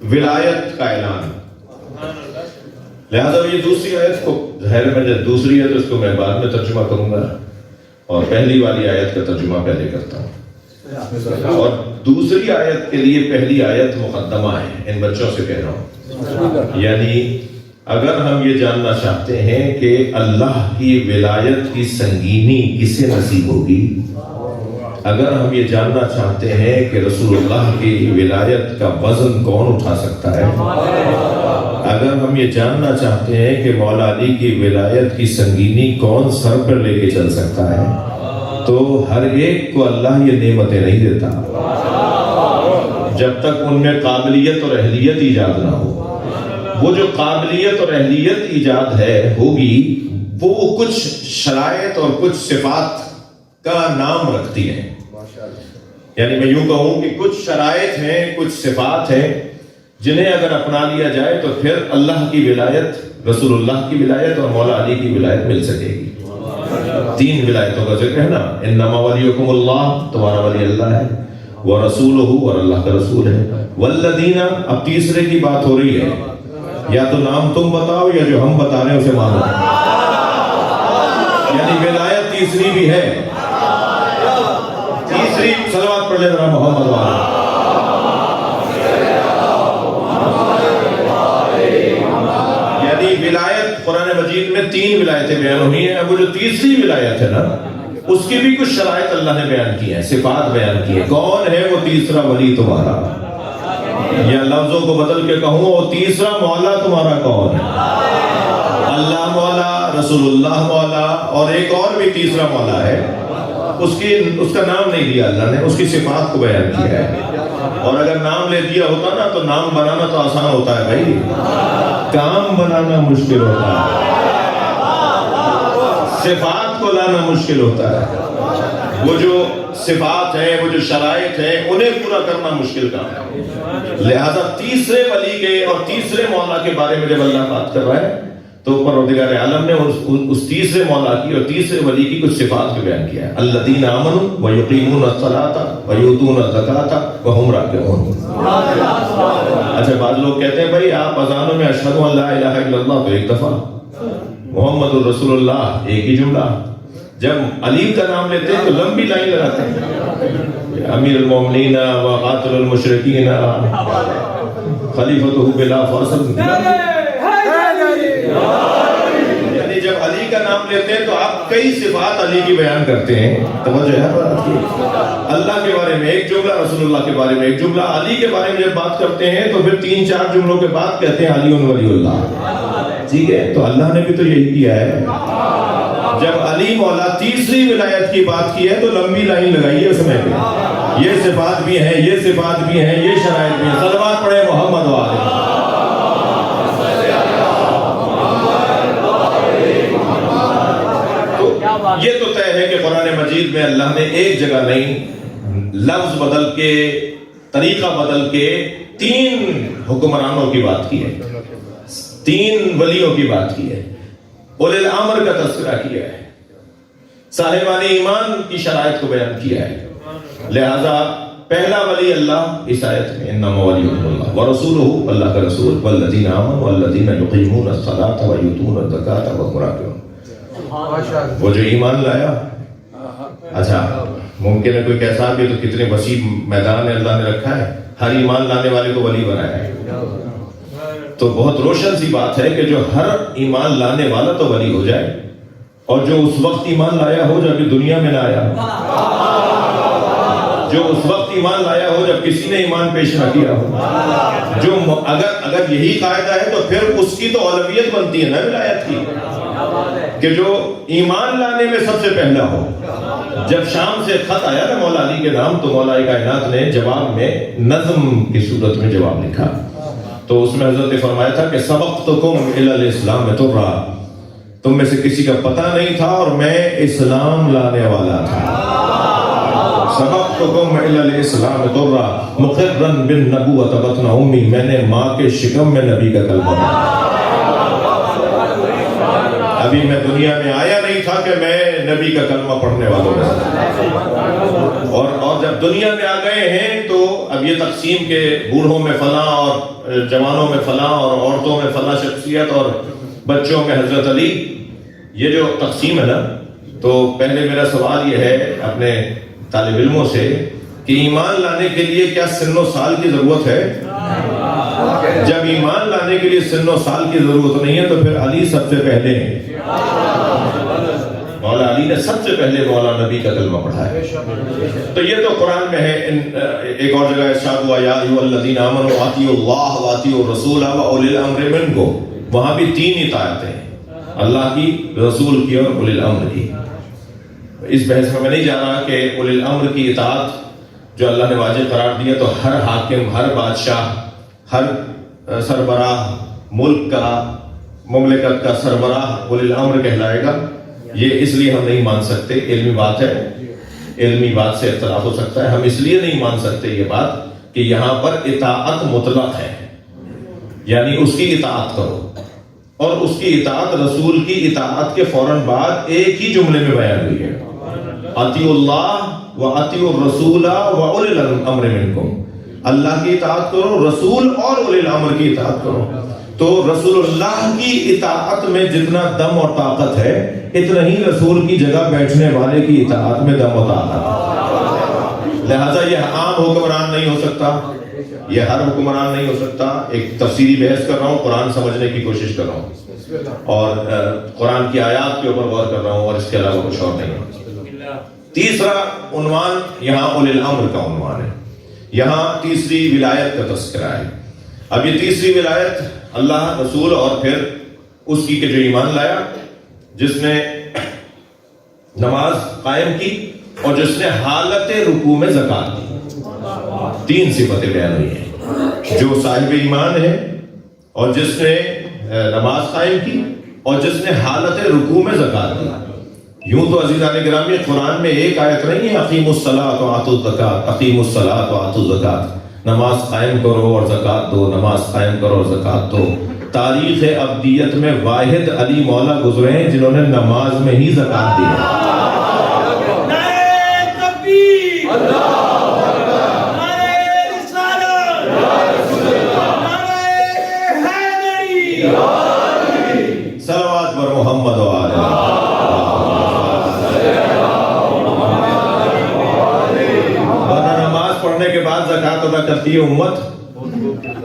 ولایت کا اعلان. لہذا یہ دوسری آیت کو ظاہر میں جب دوسری ہے تو اس کو میں بعد میں ترجمہ کروں گا اور پہلی والی آیت کا ترجمہ پہلے کرتا ہوں. اور دوسری آیت کے لیے پہلی آیت مقدمہ ہے. ان بچوں سے کہہ رہا ہوں، یعنی اگر ہم یہ جاننا چاہتے ہیں کہ اللہ کی ولایت کی سنگینی کسے نصیب ہوگی، اگر ہم یہ جاننا چاہتے ہیں کہ رسول اللہ کی ولایت کا وزن کون اٹھا سکتا ہے، اگر ہم یہ جاننا چاہتے ہیں کہ مولا علی کی ولایت کی سنگینی کون سر پر لے کے چل سکتا ہے، تو ہر ایک کو اللہ یہ نعمتیں نہیں دیتا جب تک ان میں قابلیت اور اہلیت ایجاد نہ ہو. وہ جو قابلیت اور اہلیت ایجاد ہوگی وہ کچھ شرائط اور کچھ صفات کا نام رکھتی ہیں. یعنی میں یوں کہوں کہ کچھ شرائط ہیں، کچھ صفات ہیں جنہیں اگر اپنا لیا جائے تو پھر اللہ کی ولایت، رسول اللہ کی ولایت اور مولا علی کی ولایت مل سکے گی. 3 ولایتوں کا ذکر ہے نا، انما ولیکم اللہ، تمہارا ولی اللہ ہے، ورسولہ، اور اللہ کا رسول ہے، والذین، اب تیسرے کی بات ہو رہی ہے. یا تو نام تم بتاؤ یا جو ہم بتا رہے ہیں اسے مانو. یعنی ولایت تیسری بھی ہے. تیسری صلوات پڑھ لے ذرا محمد والا. یعنی ولایت قرآن مجید میں 3 ولایتیں بیان ہوئی ہیں. اب وہ جو تیسری ولایت ہے نا، اس کی بھی کچھ شرائط اللہ نے بیان کی ہیں، صفات بیان کی ہیں. کون ہے وہ تیسرا ولی تمہارا؟ یا لفظوں کو بدل کے کہوں، وہ تیسرا مولا تمہارا کون ہے؟ اللہ مولا، رسول اللہ مولا، اور ایک اور بھی تیسرا مولا ہے. اس کا نام نہیں دیا اللہ نے، اس کی صفات کو بیان کیا ہے. اور اگر نام لے دیا ہوتا نا تو نام بنانا تو آسان ہوتا ہے بھائی، کام بنانا مشکل ہوتا ہے، صفات کو لانا مشکل ہوتا ہے. وہ جو صفات ہیں، وہ جو شرائط ہیں، انہیں پورا کرنا مشکل کام ہے. لہذا تیسرے ولی کے اور تیسرے مولا کے بارے میں جب اللہ بات کر رہا ہے تو پروردگار عالم نے اس تیسرے مولا کی اور تیسرے ولی کی کچھ صفات کو بیان کیا ہے. الذین آمنوا ویقیمون الصلاۃ ویؤتون الزکاۃ وہم راکعون. اچھا، بعض لوگ کہتے ہیں بھائی آپ اذانوں میں اشہد ان لا الہ الا اللہ تو ایک دفعہ، محمد الرسول اللہ ایک ہی جملہ. جب علی کا نام لیتے ہیں تو لمبی لائن لگاتے ہیں، امیر المومنین وقاتل المشرکین خلیفۃہ بلا فاصل. یعنی جب علی کا نام لیتے ہیں تو آپ کئی صفات علی کی بیان کرتے ہیں. توجہ ہے اللہ کے بارے میں ایک جملہ، رسول اللہ کے بارے میں ایک جملہ، علی کے بارے میں جب بات کرتے ہیں تو پھر 3-4 جملوں کے بعد کہتے ہیں علی ولی اللہ. ٹھیک ہے، تو اللہ نے بھی تو یہی کیا ہے. جب علی مولا تیسری ولایت کی بات کی ہے تو لمبی لائن لگائی ہے اس میں، یہ صفات بھی ہیں، یہ صفات بھی ہیں، یہ شرائط بھی ہیں. صلوات پڑھے محمد والے. یہ تو طے ہے کہ قرآن مجید میں اللہ نے ایک جگہ نہیں، لفظ بدل کے، طریقہ بدل کے 3 حکمرانوں کی بات کی ہے، 3 ولیوں کی بات کی ہے، اولی الامر کا تذکرہ کیا ہے، صاحبان ایمان کی شرائط کو بیان کیا ہے. لہذا پہلا ولی اللہ اس آیت میں انما ولیکم اللہ ورسولہ، اللہ کا رسول، والذین آمنوا والذین یقیمون الصلاۃ ویؤتون الزکاۃ وہم راکعون. وہ جو ایمان لایا. اچھا، ممکن ہے کوئی کیسا بھی، تو کتنے وسیع میدان ہے اللہ نے رکھا ہے، ہر ایمان لانے والے کو ولی بنایا ہے. تو بہت روشن سی بات ہے کہ جو ہر ایمان لانے والا تو ولی ہو جائے، اور جو اس وقت ایمان لایا ہو جب دنیا میں نہ آیا، جو اس وقت ایمان لایا ہو جب کسی نے ایمان پیش نہ کیا ہو، جو اگر یہی قاعدہ ہے تو پھر اس کی تو اولویت بنتی ہے نا ولایت کی، کہ جو ایمان لانے میں سب سے پہلا ہو. جب شام سے خط آیا نا مولا علی کے نام تو مولا کائنات نے جواب میں نظم کی صورت میں جواب لکھا. تو اس میں حضرت نے فرمایا تھا کہ سبقتکم الی الاسلام ترا، تم میں سے کسی کا پتہ نہیں تھا اور میں اسلام لانے والا تھا. سبقتکم الی الاسلام ترا مقرا بالنبوۃ بطن امی، میں نے ماں کے شکم میں نبی کا کلمہ پڑھا. ابھی میں دنیا میں آیا نہیں تھا کہ میں نبی کا کلمہ پڑھنے والوں میں سے، اور جب دنیا میں آ گئے ہیں تو اب یہ تقسیم کے بوڑھوں میں فلاں اور جوانوں میں فلاں اور عورتوں میں فلاں شخصیت اور بچوں میں حضرت علی، یہ جو تقسیم ہے نا، تو پہلے میرا سوال یہ ہے اپنے طالب علموں سے کہ ایمان لانے کے لیے کیا سن و سال کی ضرورت ہے؟ جب ایمان لانے کے لیے سن و سال کی ضرورت نہیں ہے تو پھر علی سب سے پہلے ہیں۔ مولا علی نے سب سے پہلے مولا نبی کا کلمہ پڑھا ہے۔ تو یہ تو قرآن میں ہے۔ ایک اور جگہ ارشاد ہوا یا ایھا الذین آمنوا اطیعوا اللہ واطیعوا الرسول واولی الامر منکم، وہاں بھی 3 اطاعتیں ہیں، اللہ کی، رسول کی اور اولی الامر کی۔ اس بحث میں نہیں جا رہا کہ اولی الامر کی اطاعت جو اللہ نے واجب قرار دیا تو ہر حاکم، ہر بادشاہ، ہر سربراہ، ملک کا، مملکت کا سربراہ اولی الامر کہلائے گا، یہ اس لیے ہم نہیں مان سکتے۔ علمی بات ہے، علمی بات سے اختلاف ہو سکتا ہے، ہم اس لیے نہیں مان سکتے یہ بات کہ یہاں پر اطاعت مطلق ہے، یعنی اس کی اطاعت کرو، اور اس کی اطاعت رسول کی اطاعت کے فوراً بعد ایک ہی جملے میں بیان ہوئی ہے، اطیعوا اللہ واطیعوا الرسول واولی الامر منکم، اللہ کی اطاعت کرو، رسول اور اولی الامر کی اطاعت کرو۔ تو رسول اللہ کی اطاعت میں جتنا دم اور طاقت ہے اتنا ہی رسول کی جگہ بیٹھنے والے کی اطاعت میں دم و طاقت ہے۔ لہذا یہ عام حکمران نہیں ہو سکتا، یہ ہر حکمران نہیں ہو سکتا۔ ایک تفصیلی بحث کر رہا ہوں، قرآن سمجھنے کی کوشش کر رہا ہوں اور قرآن کی آیات کے اوپر غور کر رہا ہوں، اور اس کے علاوہ کچھ اور نہیں۔ تیسرا عنوان یہاں اولی الامر کا عنوان ہے، یہاں تیسری ولایت کا تذکرہ ہے۔ اب یہ تیسری ولایت اللہ، رسول اور پھر اس کی کہ جو ایمان لایا، جس نے نماز قائم کی اور جس نے حالت رکوع میں زکات دی، 3 صفتیں بیان ہوئی ہیں۔ جو صاحب ایمان ہے، اور جس نے نماز قائم کی، اور جس نے حالت رکوع میں زکات دی۔ یوں تو عزیزان گرامی قرآن میں ایک آیت نہیں ہے اقیموا الصلاۃ وآتوا الزکاۃ، اقیموا الصلاۃ وآتوا الزکاۃ، نماز قائم کرو اور زکات دو، نماز قائم کرو اور زکات دو۔ تاریخ ابدیت میں واحد علی مولا گزرے ہیں جنہوں نے نماز میں ہی زکات دی ہے۔ صلوات پر محمد و آلہ۔ پڑھنے کے بعد زکات ادا کرتی ہے امت،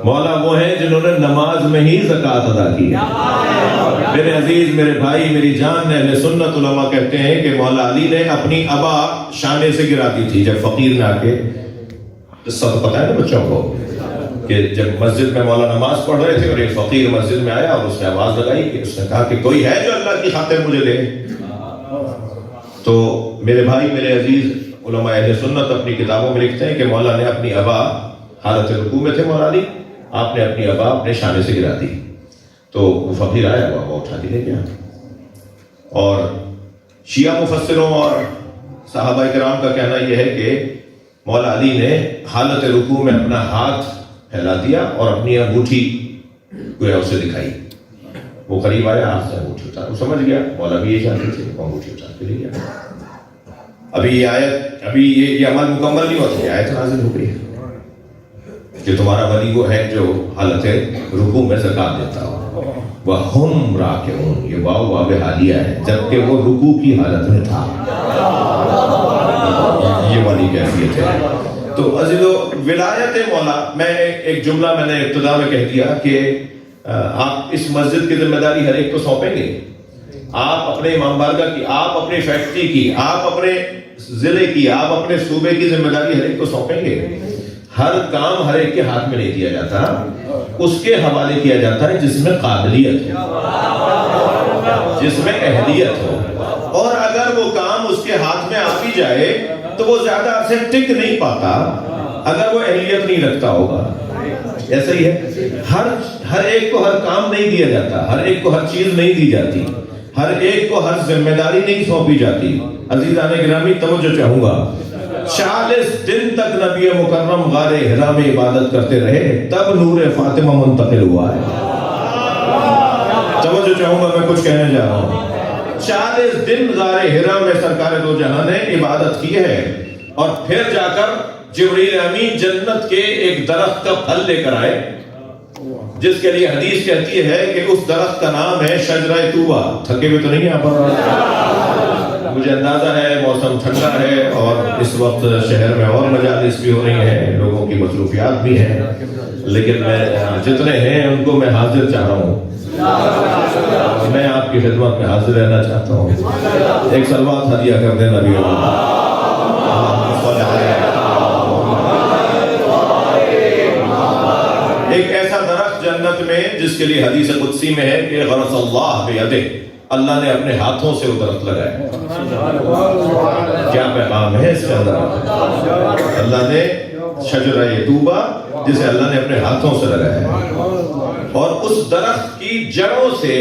مولا وہ ہیں جنہوں نے نماز میں ہی زکات ادا کی ہے۔ میرے عزیز، میرے بھائی، میری جان، اہل سنت علماء کہتے ہیں کہ مولا علی نے اپنی ابا شانے سے گرا دی تھی جب فقیر نے آ کے، سب پتہ ہے نا بچوں کو کہ جب مسجد میں مولا نماز پڑھ رہے تھے اور ایک فقیر مسجد میں آیا اور اس نے آواز لگائی کہ اس نے کہا کہ کوئی ہے جو اللہ کی خاطر مجھے دے۔ تو میرے بھائی، میرے عزیز، علماء اہل سنت اپنی کتابوں میں لکھتے ہیں کہ مولا نے اپنی ابا، حالت رکوع میں تھے مولا علی، آپ نے اپنی ابا اپنے شانے سے گرا دی، تو وہ فقیر آیا، وہ اٹھا کے لے گیا۔ اور شیعہ مفسروں اور صحابہ کرام کا کہنا یہ ہے کہ مولا علی نے حالت رکوع میں اپنا ہاتھ پھیلا دیا اور اپنی انگوٹھی گویا اسے دکھائی۔ وہ قریب آیا، ہاتھ سے انگوٹھی اتار، وہ سمجھ گیا مولا بھی یہ چاہتے تھے، وہ انگوٹھی اتار کے لے گیا۔ ابھی یہ آیت، ابھی یہ عمل مکمل نہیں ہوتا، یہ آیت نازل ہو گئی ہے کہ تمہارا ولی وہ ہے جو حالت رکوع میں زکات دیتا ہو، وَهُمْ رَاكِعُونَ، یہ واو واو حالیہ ہے، جبکہ وہ رکوع کی حالت میں تھا۔ یہ والی کیفیت ہے۔ تو عزیزو، ولایت مولا، میں ایک جملہ میں نے ابتدا میں کہہ دیا کہ آپ اس مسجد کی ذمہ داری ہر ایک کو سونپیں گے، آپ اپنے امام بارگاہ کی، آپ اپنی فیکٹری کی، آپ اپنے ضلع کی، آپ اپنے صوبے کی ذمہ داری ہر ایک کو سونپیں گے۔ ہر کام ہر ایک کے ہاتھ میں نہیں دیا جاتا، اس کے حوالے کیا جاتا ہے جس میں قابلیت ہو، جس میں اہلیت ہو، اور اگر وہ کام اس کے ہاتھ میں آ بھی جائے تو وہ زیادہ عرصے ٹک نہیں پاتا اگر وہ اہلیت نہیں رکھتا ہوگا۔ ایسا ہی ہے، ہر ایک کو ہر کام نہیں دیا جاتا، ہر ایک کو ہر چیز نہیں دی جاتی، ہر ایک کو ہر ذمہ داری نہیں سونپی جاتی۔ عزیزان گرامی، توجہ چاہوں گا، 40 دن تک نبی مکرم غار حرا میں عبادت کرتے رہے، تب نور فاطمہ منتقل ہوا ہے۔ توجہ چاہوں گا، میں کچھ کہنے جا رہا ہوں۔ 40 دن غار حرا میں سرکار دو جہاں نے عبادت کی ہے، اور پھر جا کر جبریل امین جنت کے ایک درخت کا پھل لے کر آئے، جس کے لیے حدیث کہتی ہے کہ اس درخت کا نام ہے شجرہ طوبہ۔ تھکے ہوئے تو نہیں آپ؟ مجھے اندازہ ہے موسم ٹھنڈا ہے اور اس وقت شہر میں اور مجالس بھی ہو رہی ہیں، لوگوں کی مصروفیات بھی ہیں، لیکن میں جتنے ہیں ان کو میں حاضر چاہ رہا ہوں، میں آپ کی خدمت میں حاضر رہنا چاہتا ہوں۔ ایک صلوات ہدیہ کر دیں نبی اللہ۔ ایک ایسا درخت جنت میں جس کے لیے حدیث قدسی میں ہے کہ غرس اللہ بیدہ، اللہ نے اپنے ہاتھوں سے وہ درخت لگایا۔ کیا پیغام ہے اس کے اندر؟ اللہ نے شجرہ طوبہ جسے اللہ نے اپنے ہاتھوں سے لگایا ہے، اور اس درخت کی جڑوں سے،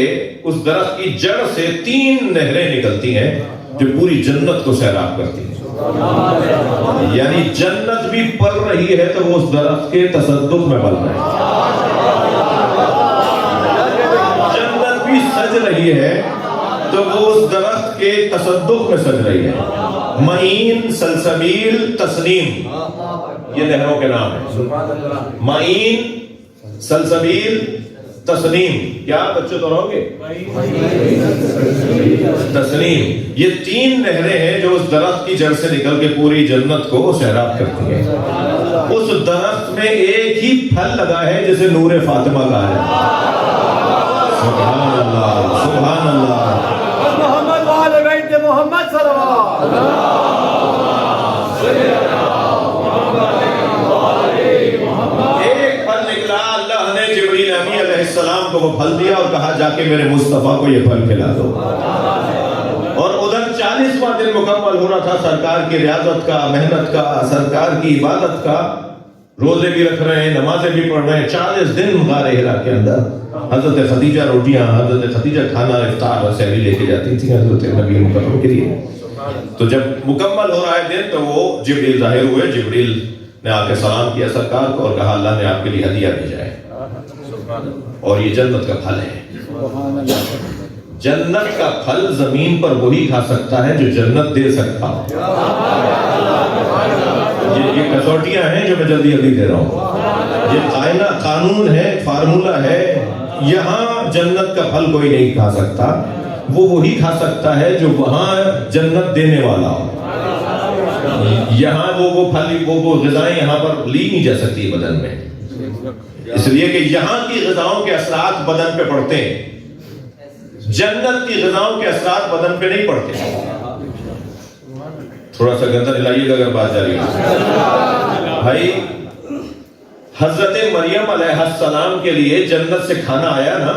اس درخت کی جڑ سے 3 نہریں نکلتی ہیں جو پوری جنت کو سیراب کرتی ہیں۔ یعنی جنت بھی پل رہی ہے تو وہ اس درخت کے تصدق میں پل رہی ہے، جنت بھی سج رہی ہے تو وہ اس درخت کے تصدق میں سج رہی ہے۔ معین، سلسبیل، تسنیم، یہ نہروں کے نام ہیں۔ معین، سلسبیل، تسنیم، کیا بچے تو رہو گے؟ تسنیم، یہ 3 نہریں ہیں جو اس درخت کی جڑ سے نکل کے پوری جنت کو سیراب کرتی ہیں۔ اس درخت میں ایک ہی پھل لگا ہے جسے نور فاطمہ کہا ہے۔ سبحان اللہ، سبحان اللہ، محمد وآل بیت محمد صلی اللہ علیہ وسلم۔ ایک پھل نکلا، اللہ نے جبریل امین علیہ السلام کو وہ پھل دیا اور کہا جا کے میرے مصطفیٰ کو یہ پھل کھلا دو۔ اور ادھر 40واں دن مکمل ہو رہا تھا سرکار کی ریاضت کا، محنت کا، سرکار کی عبادت کا، روزے بھی رکھ رہے ہیں، نمازیں بھی پڑھ رہے ہیں۔ 40 دن غار حرا کے اندر حضرت خدیجہ روٹیاں، حضرت خدیجہ کھانا افطار اور سحری لے کے جاتی تھی حضرت نبی مکرم کے لیے۔ تو جب مکمل ہو رہا ہے دن تو وہ جبریل ظاہر ہوئے، جبریل نے آ کے سلام کیا سرکار کو اور کہا اللہ نے آپ کے لیے ہدیہ بھیجا ہے، اور یہ جنت کا پھل ہے۔ جنت کا پھل زمین پر وہی کھا سکتا ہے جو جنت دے سکتا ہو۔ یہ کسوٹیاں ہیں جو میں جلدی جلدی دے رہا ہوں، یہ قائنہ قانون ہے، فارمولہ ہے۔ یہاں جنت کا پھل کوئی نہیں کھا سکتا، وہ وہی کھا سکتا ہے جو وہاں جنت دینے والا ہو۔ یہاں وہ پھل، وہ غذائیں یہاں پر لی نہیں جا سکتی بدن میں، اس لیے کہ یہاں کی غذاؤں کے اثرات بدن پہ پڑتے ہیں، جنت کی غذاؤں کے اثرات بدن پہ نہیں پڑتے۔ تھوڑا سا گردن ہلائیے گا اگر بات جاری ہو۔ بھائی حضرت مریم علیہ السلام کے لیے جنت سے کھانا آیا نا،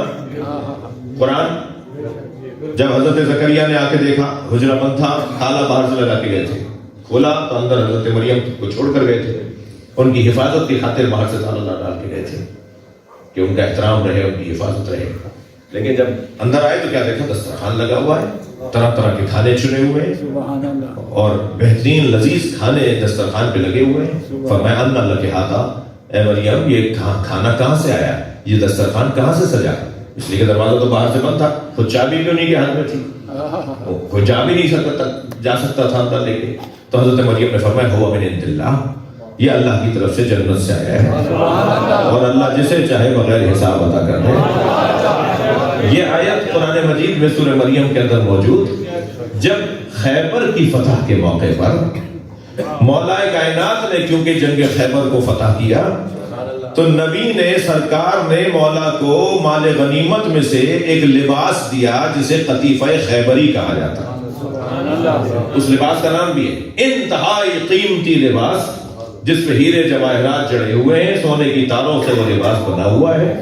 قرآن جب حضرت زکریا نے آ کے دیکھا حجرہ بند تھا، تالا باہر سے لگا کے گئے تھے، کھولا تو اندر حضرت مریم کو چھوڑ کر گئے تھے، ان کی حفاظت کی خاطر باہر سے تالا ڈال کے گئے تھے کہ ان کا احترام رہے، ان کی حفاظت رہے۔ لیکن جب اندر آئے تو کیا دیکھا؟ دسترخوان لگا ہوا ہے، طرح طرح کے کھانے چنے ہوئے ہیں اور بہترین لذیذ کھانے دسترخوان پہ لگے ہوئے ہیں۔ فرمایا ان اللہ کے ہاتھا، اے مریم یہ کھانا کہاں سے آیا، یہ دسترخوان کہاں سے سجا؟ اس لیے کہ دروازہ تو باہر سے بند تھا، خود چابی بھی انہیں کے ہاتھ میں تھی، کوئی جا بھی نہیں جا سکتا تھا اندر لے کے۔ تو حضرت مریم نے فرمایا ہوا من عند اللہ، یہ اللہ کی طرف سے جنت سے آیا ہے، اور اللہ جسے چاہے بغیر حساب عطا کر دے۔ یہ آیت قرآن مجید میں سورہ مریم کے اندر موجود۔ جب خیبر کی فتح کے موقع پر مولا کائنات نے کیونکہ جنگ خیبر کو فتح کیا تو نبی نے، سرکار نے مولا کو مال غنیمت میں سے ایک لباس دیا جسے قطیفہ خیبری کہا جاتا۔ اس لباس کا نام بھی ہے انتہائی قیمتی لباس، جس پہ ہیرے جواہرات جڑے ہوئے ہیں، سونے کی تاروں سے وہ لباس بنا ہوا ہے،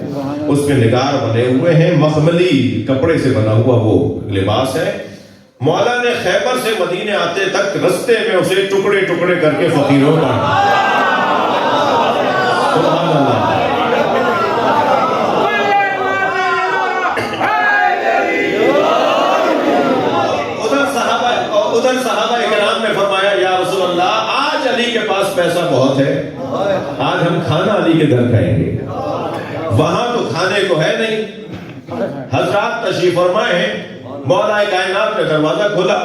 اس پہ نگار بنے ہوئے ہیں، مخملی کپڑے سے بنا ہوا وہ لباس ہے۔ مولا نے خیبر سے مدینے آتے تک رستے میں اسے ٹکڑے ٹکڑے کر کے فقیروں کو سبحان اللہ۔ ادھر صحابہ اکرام نے فرمایا یا رسول اللہ آج علی کے پاس پیسہ بہت ہے، آج ہم کھانا علی کے گھر کھائیں گے، وہاں تو کھانے کو ہے نہیں، حضرات تشریف فرمائے ہیں، مولا کائنات نے دروازہ کھولا،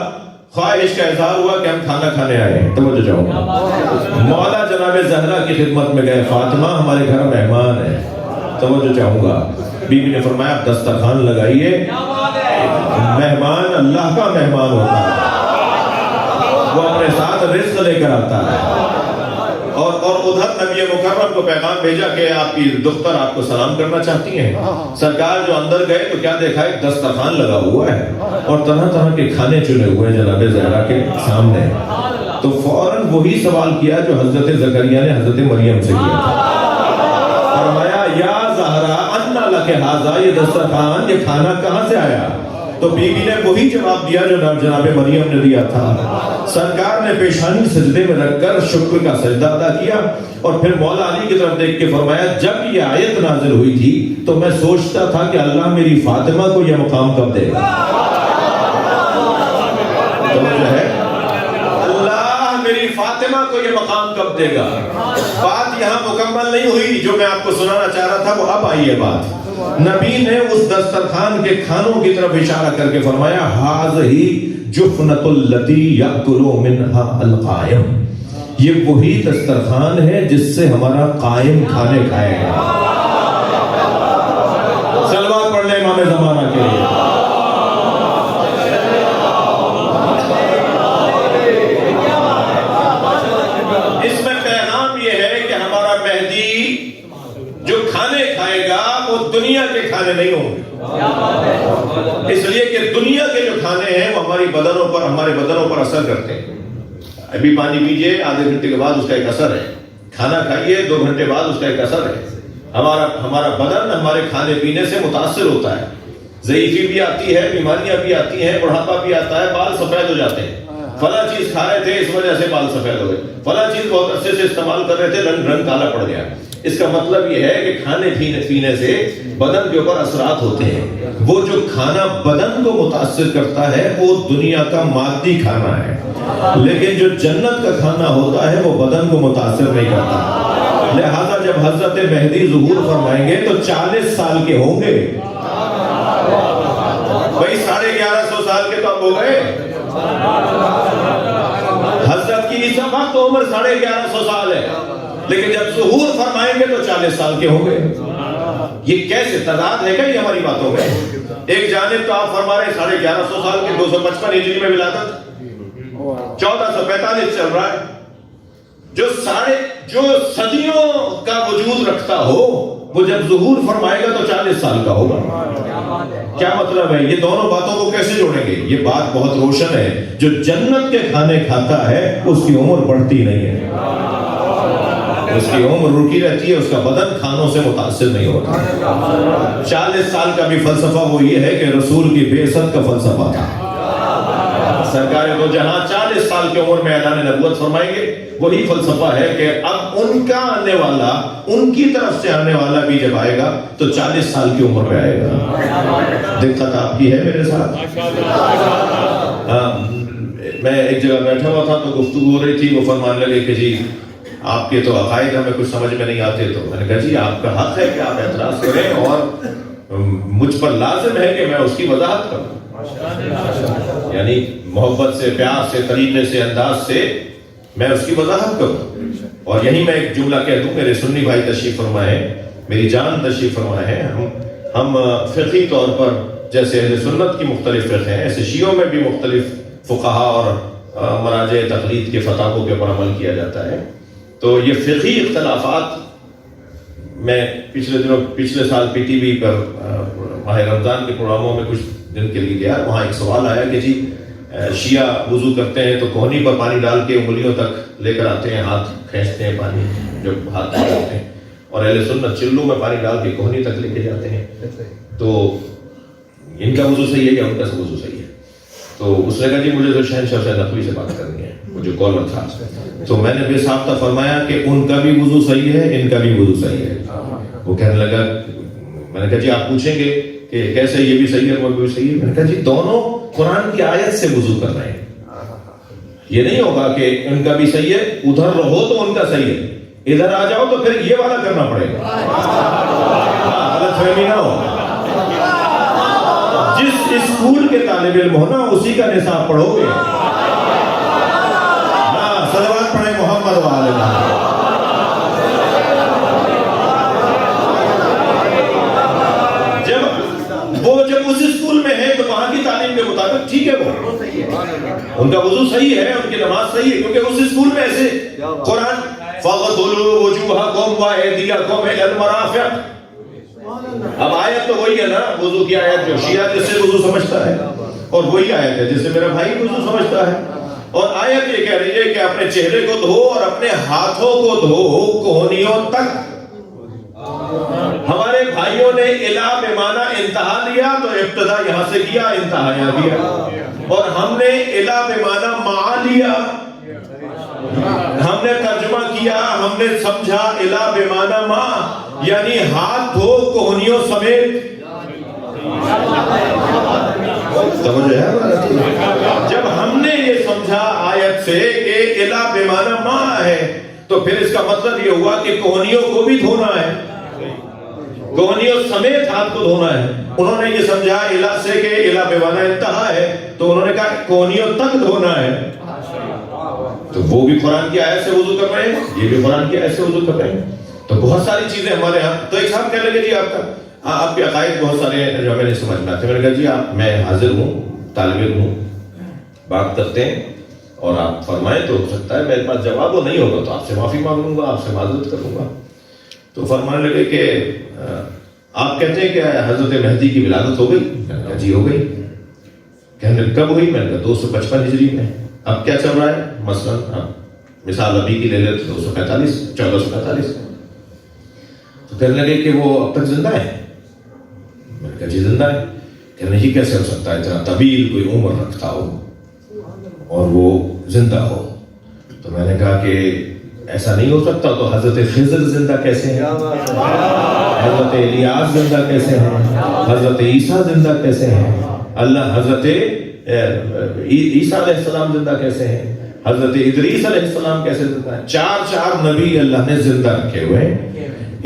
خواہش کا اظہار ہوا کہ ہم کھانا کھانے آئے ہیں، توجہ چاہوں گا، مولا جناب زہرا کی خدمت میں گئے، فاطمہ ہمارے گھر مہمان ہے، توجہ چاہوں گا، بیوی نے فرمایا آپ دسترخوان لگائیے، مہمان اللہ کا مہمان ہوتا ہے، وہ اپنے ساتھ رزق لے کر آتا ہے، اور ادھر نبی مکرم کو پیغام بھیجا کہ آپ کی دختر آپ کو سلام کرنا چاہتی ہیں، سرکار جو اندر گئے تو کیا دیکھا، ایک دسترخوان لگا ہوا ہے اور طرح طرح کے کھانے چنے ہوئے ہیں جناب زہرا کے سامنے، تو فوراً وہی سوال کیا جو حضرت زکریا نے حضرت مریم سے کیا تھا، فرمایا یا زہرا انا لک ھذا، یہ دسترخوان یہ کھانا کہاں سے آیا؟ تو بی بی نے وہی جواب دیا جو جناب مریم نے دیا تھا، سرکار نے پیشانی سجدے میں رکھ کر شکر کا سجدہ ادا کیا اور پھر مولا علی کی طرف دیکھ کے فرمایا جب یہ آیت نازل ہوئی تھی تو میں سوچتا تھا کہ اللہ میری فاطمہ کو یہ مقام کب دے گا، اللہ میری فاطمہ کو یہ مقام کب دے گا۔ بات یہاں مکمل نہیں ہوئی، جو میں آپ کو سنانا چاہ رہا تھا وہ اب آئی ہے بات۔ نبی نے اس دسترخوان کے کھانوں کی طرف اشارہ کر کے فرمایا ھذہ جفنۃ التی یاکل منھا القائم، یہ وہی دسترخوان ہے جس سے ہمارا قائم کھانے کھائے گا۔ صلوات پڑھ لیں امام زمانہ کے لیے۔ اس میں پیغام یہ ہے کہ ہمارا مہدی جو کھانے کھائے گا وہ دنیا کے کھانے نہیں ہوں گے، اس لیے کہ دنیا کے جو کھانے ہیں وہ ہمارے بدنوں پر اثر کرتے ہیں۔ ابھی پانی پیجئے، آدھے گھنٹے کے بعد اس کا ایک اثر ہے، کھانا کھائیے 2 گھنٹے بعد اس کا ایک اثر ہے۔ ہمارا بدن ہمارے کھانے پینے سے متاثر ہوتا ہے، ضعیفی بھی آتی ہے، بیماریاں بھی آتی ہیں، بڑھاپا بھی آتا ہے، بال سفید ہو جاتے ہیں، فلاں چیز کھا رہے تھے اس وجہ سے بال سفید ہو گئے، فلاں چیز بہت عرصے سے استعمال کر رہے تھے رنگ کالا پڑ گیا۔ اس کا مطلب یہ ہے کہ کھانے پینے سے بدن کے اوپر اثرات ہوتے ہیں۔ وہ جو کھانا بدن کو متاثر کرتا ہے وہ دنیا کا مادی کھانا ہے، لیکن جو جنت کا کھانا ہوتا ہے وہ بدن کو متاثر نہیں کرتا۔ لہذا جب حضرت مہدی ظہور فرمائیں گے تو 40 سال کے ہوں گے، بھائی 1150 سال کے تو اب ہو گئے، حضرت کی اس وقت تو عمر 1150 سال ہے، لیکن جب ظہور فرمائیں گے تو 40 سال کے ہوں گے۔ یہ کیسے تضاد ہے کہ ہماری باتوں میں؟ ایک جانب تو آپ فرما رہے ہیں 1150 سال کے 255 ہجری میں ولادت، 1445 چل رہا ہے، جو صدیوں کا وجود رکھتا ہو وہ جب ظہور فرمائے گا تو 40 سال کا ہوگا۔ کیا مطلب ہے؟ یہ دونوں باتوں کو کیسے جوڑیں گے؟ یہ بات بہت روشن ہے، جو جنت کے کھانے کھاتا ہے اس کی عمر بڑھتی نہیں ہے، اس کی عمر رکی رہتی ہے، اس کا بدن کھانوں سے متاثر نہیں ہوتا۔ 40 سال کا بھی فلسفہ وہ یہ ہے کہ رسول کی بعثت کا فلسفہ تھا، سرکار دو جہاں 40 سال کی عمر میں اعلان نبوت فرمائیں گے، وہی فلسفہ ہے کہ اب ان کا آنے والا، ان کی طرف سے آنے والا بھی جب آئے گا تو 40 سال کی عمر میں آئے گا۔ دقت آپ کی ہے میرے ساتھ؟ میں ایک جگہ بیٹھا ہوا تھا تو گفتگو ہو رہی تھی، وہ فرمانے لگے کہ جی آپ کے تو عقائد ہمیں کچھ سمجھ میں نہیں آتے، تو میں نے کہا جی آپ کا حق ہے کہ آپ اعتراض کریں اور مجھ پر لازم ہے کہ میں اس کی وضاحت کروں، یعنی محبت سے، پیار سے، طریقے سے، انداز سے میں اس کی وضاحت کروں۔ اور یہی میں ایک جملہ کہہ دوں، میرے سنی بھائی تشریف فرمائے ہیں، میری جان تشریف فرمائے ہیں، ہم فقہی طور پر جیسے اہل سنت کی مختلف فرقے ہیں، ایسے شیعوں میں بھی مختلف فقہا اور مراجع تقلید کے فتاووں کے اوپر عمل کیا جاتا ہے۔ تو یہ فقہی اختلافات، میں پچھلے سال پی ٹی وی پر ماہ رمضان کے پروگراموں میں کچھ دن کے لیے گیا، وہاں ایک سوال آیا کہ جی شیعہ وضو کرتے ہیں تو کوہنی پر پانی ڈال کے انگلیوں تک لے کر آتے ہیں، ہاتھ کھینچتے ہیں پانی جو ہاتھ میں ڈالتے ہیں، اور اہل سنت چلو میں پانی ڈال کے کوہنی تک لے کے جاتے ہیں، تو ان کا وضو صحیح ہے یا ان کا وضو صحیح ہے؟ تو اس نے کہا جی مجھے تو شہنشاہ حسین نقوی سے بات کرنی ہے، وہ جو کالر تھا، تو میں نے بے ساختہ فرمایا کہ ان کا بھی وضو صحیح ہے، ان کا بھی وضو صحیح ہے۔ وہ کہنے لگا، میں نے کہا جی آپ پوچھیں گے کہ کیسے یہ بھی صحیح ہے وہ بھی صحیح ہے؟ میں نے کہا جی دونوں قرآن کی آیت سے وضو کر رہے ہیں، یہ نہیں ہوگا کہ ان کا بھی صحیح ہے، ادھر رہو تو ان کا صحیح ہے، ادھر آ جاؤ تو پھر یہ والا کرنا پڑے گا، غلط فہمی نہ ہو۔ اسکول کے طالب علم ہو نا اسی کا نصاب پڑھو گے. صلوات پڑھیں محمد وآل محمد. جب اس اسکول میں ہے تو وہاں کی تعلیم کے مطابق ٹھیک ہے, وہ ان کا وضو صحیح ہے, ان کی نماز صحیح ہے, کیونکہ اس اسکول میں ایسے قرآن فَغْسُلُوا وُجُوهَكُمْ وَأَيْدِيَكُمْ إِلَى الْمَرَافِقِ. اب آیت تو وہی ہے نا, وضو کی آیت جو شیعہ جس سے وضو سمجھتا ہے, اور وہی آیت ہے جس سے میرا بھائی وضو سمجھتا ہے. اور آیت یہ کہہ رہی ہے کہ اپنے چہرے کو دھو اور اپنے ہاتھوں کو دھو کوہنیوں تک. ہمارے بھائیوں نے الا بمانا انتہا لیا تو ابتدا یہاں سے کیا, انتہا یہاں کیا. اور ہم نے الا بمانا مع لیا, ہم نے ترجمہ کیا, ہم نے سمجھا الا بمانا مع, یعنی ہاتھ دھو کوہنیوں سمیت. سمجھ ہے؟ جب ہم نے یہ سمجھا آیت سے کہ الا بمانا مع ہے, تو پھر اس کا مطلب یہ ہوا کہ کوہنیوں کو بھی دھونا ہے, کوہنیوں سمیت ہاتھ کو دھونا ہے. انہوں نے یہ سمجھا الا سے کہ الا بمانا انتہا ہے, تو انہوں نے کہا کوہنیوں تک دھونا ہے. تو وہ بھی قرآن کی آیت سے وضو کر رہے ہیں, یہ بھی قرآن کی آیت سے وضو کر رہے ہیں. تو بہت ساری چیزیں ہمارے ہاں. تو ایک صاحب کہنے لگے جی آپ کے عقائد بہت سارے جو میں نہیں سمجھ میں آتے. میں نے کہا جی میں حاضر ہوں, طالب علم ہوں, بات کرتے ہیں اور آپ فرمائیں تو ہو سکتا ہے میرے پاس جواب وہ نہیں ہوگا تو آپ سے معافی مانگ لوں گا, آپ سے معذرت کروں گا. تو فرمانے لگے کہ آپ کہتے ہیں کہ حضرت مہدی کی ولادت ہو گئی؟ میں نے کہا جی ہو گئی. کہنے لگے کب ہوئی؟ میں نے کہا 255 ہجری میں. اب کیا چل رہا ہے؟ مثلا مثال ابھی کی لے لیتے 1445. تو کہنے لگے کہ وہ اب تک زندہ ہے. میں نے کہا جی زندہ ہے. کہ نہیں کیسے ہو سکتا ہے, اتنا طویل کوئی عمر رکھتا ہو اور وہ زندہ ہو. تو میں نے کہا کہ ایسا نہیں ہو سکتا. تو حضرت خضر زندہ کیسے ہیں, حضرت الیاس زندہ کیسے ہیں, حضرت عیسیٰ زندہ کیسے ہیں, اللہ حضرت عیسیٰ علیہ السلام زندہ کیسے ہیں, حضرت ادریس علیہ السلام کیسے زندہ ہیں. 4 نبی اللہ نے زندہ رکھے ہوئے ہیں.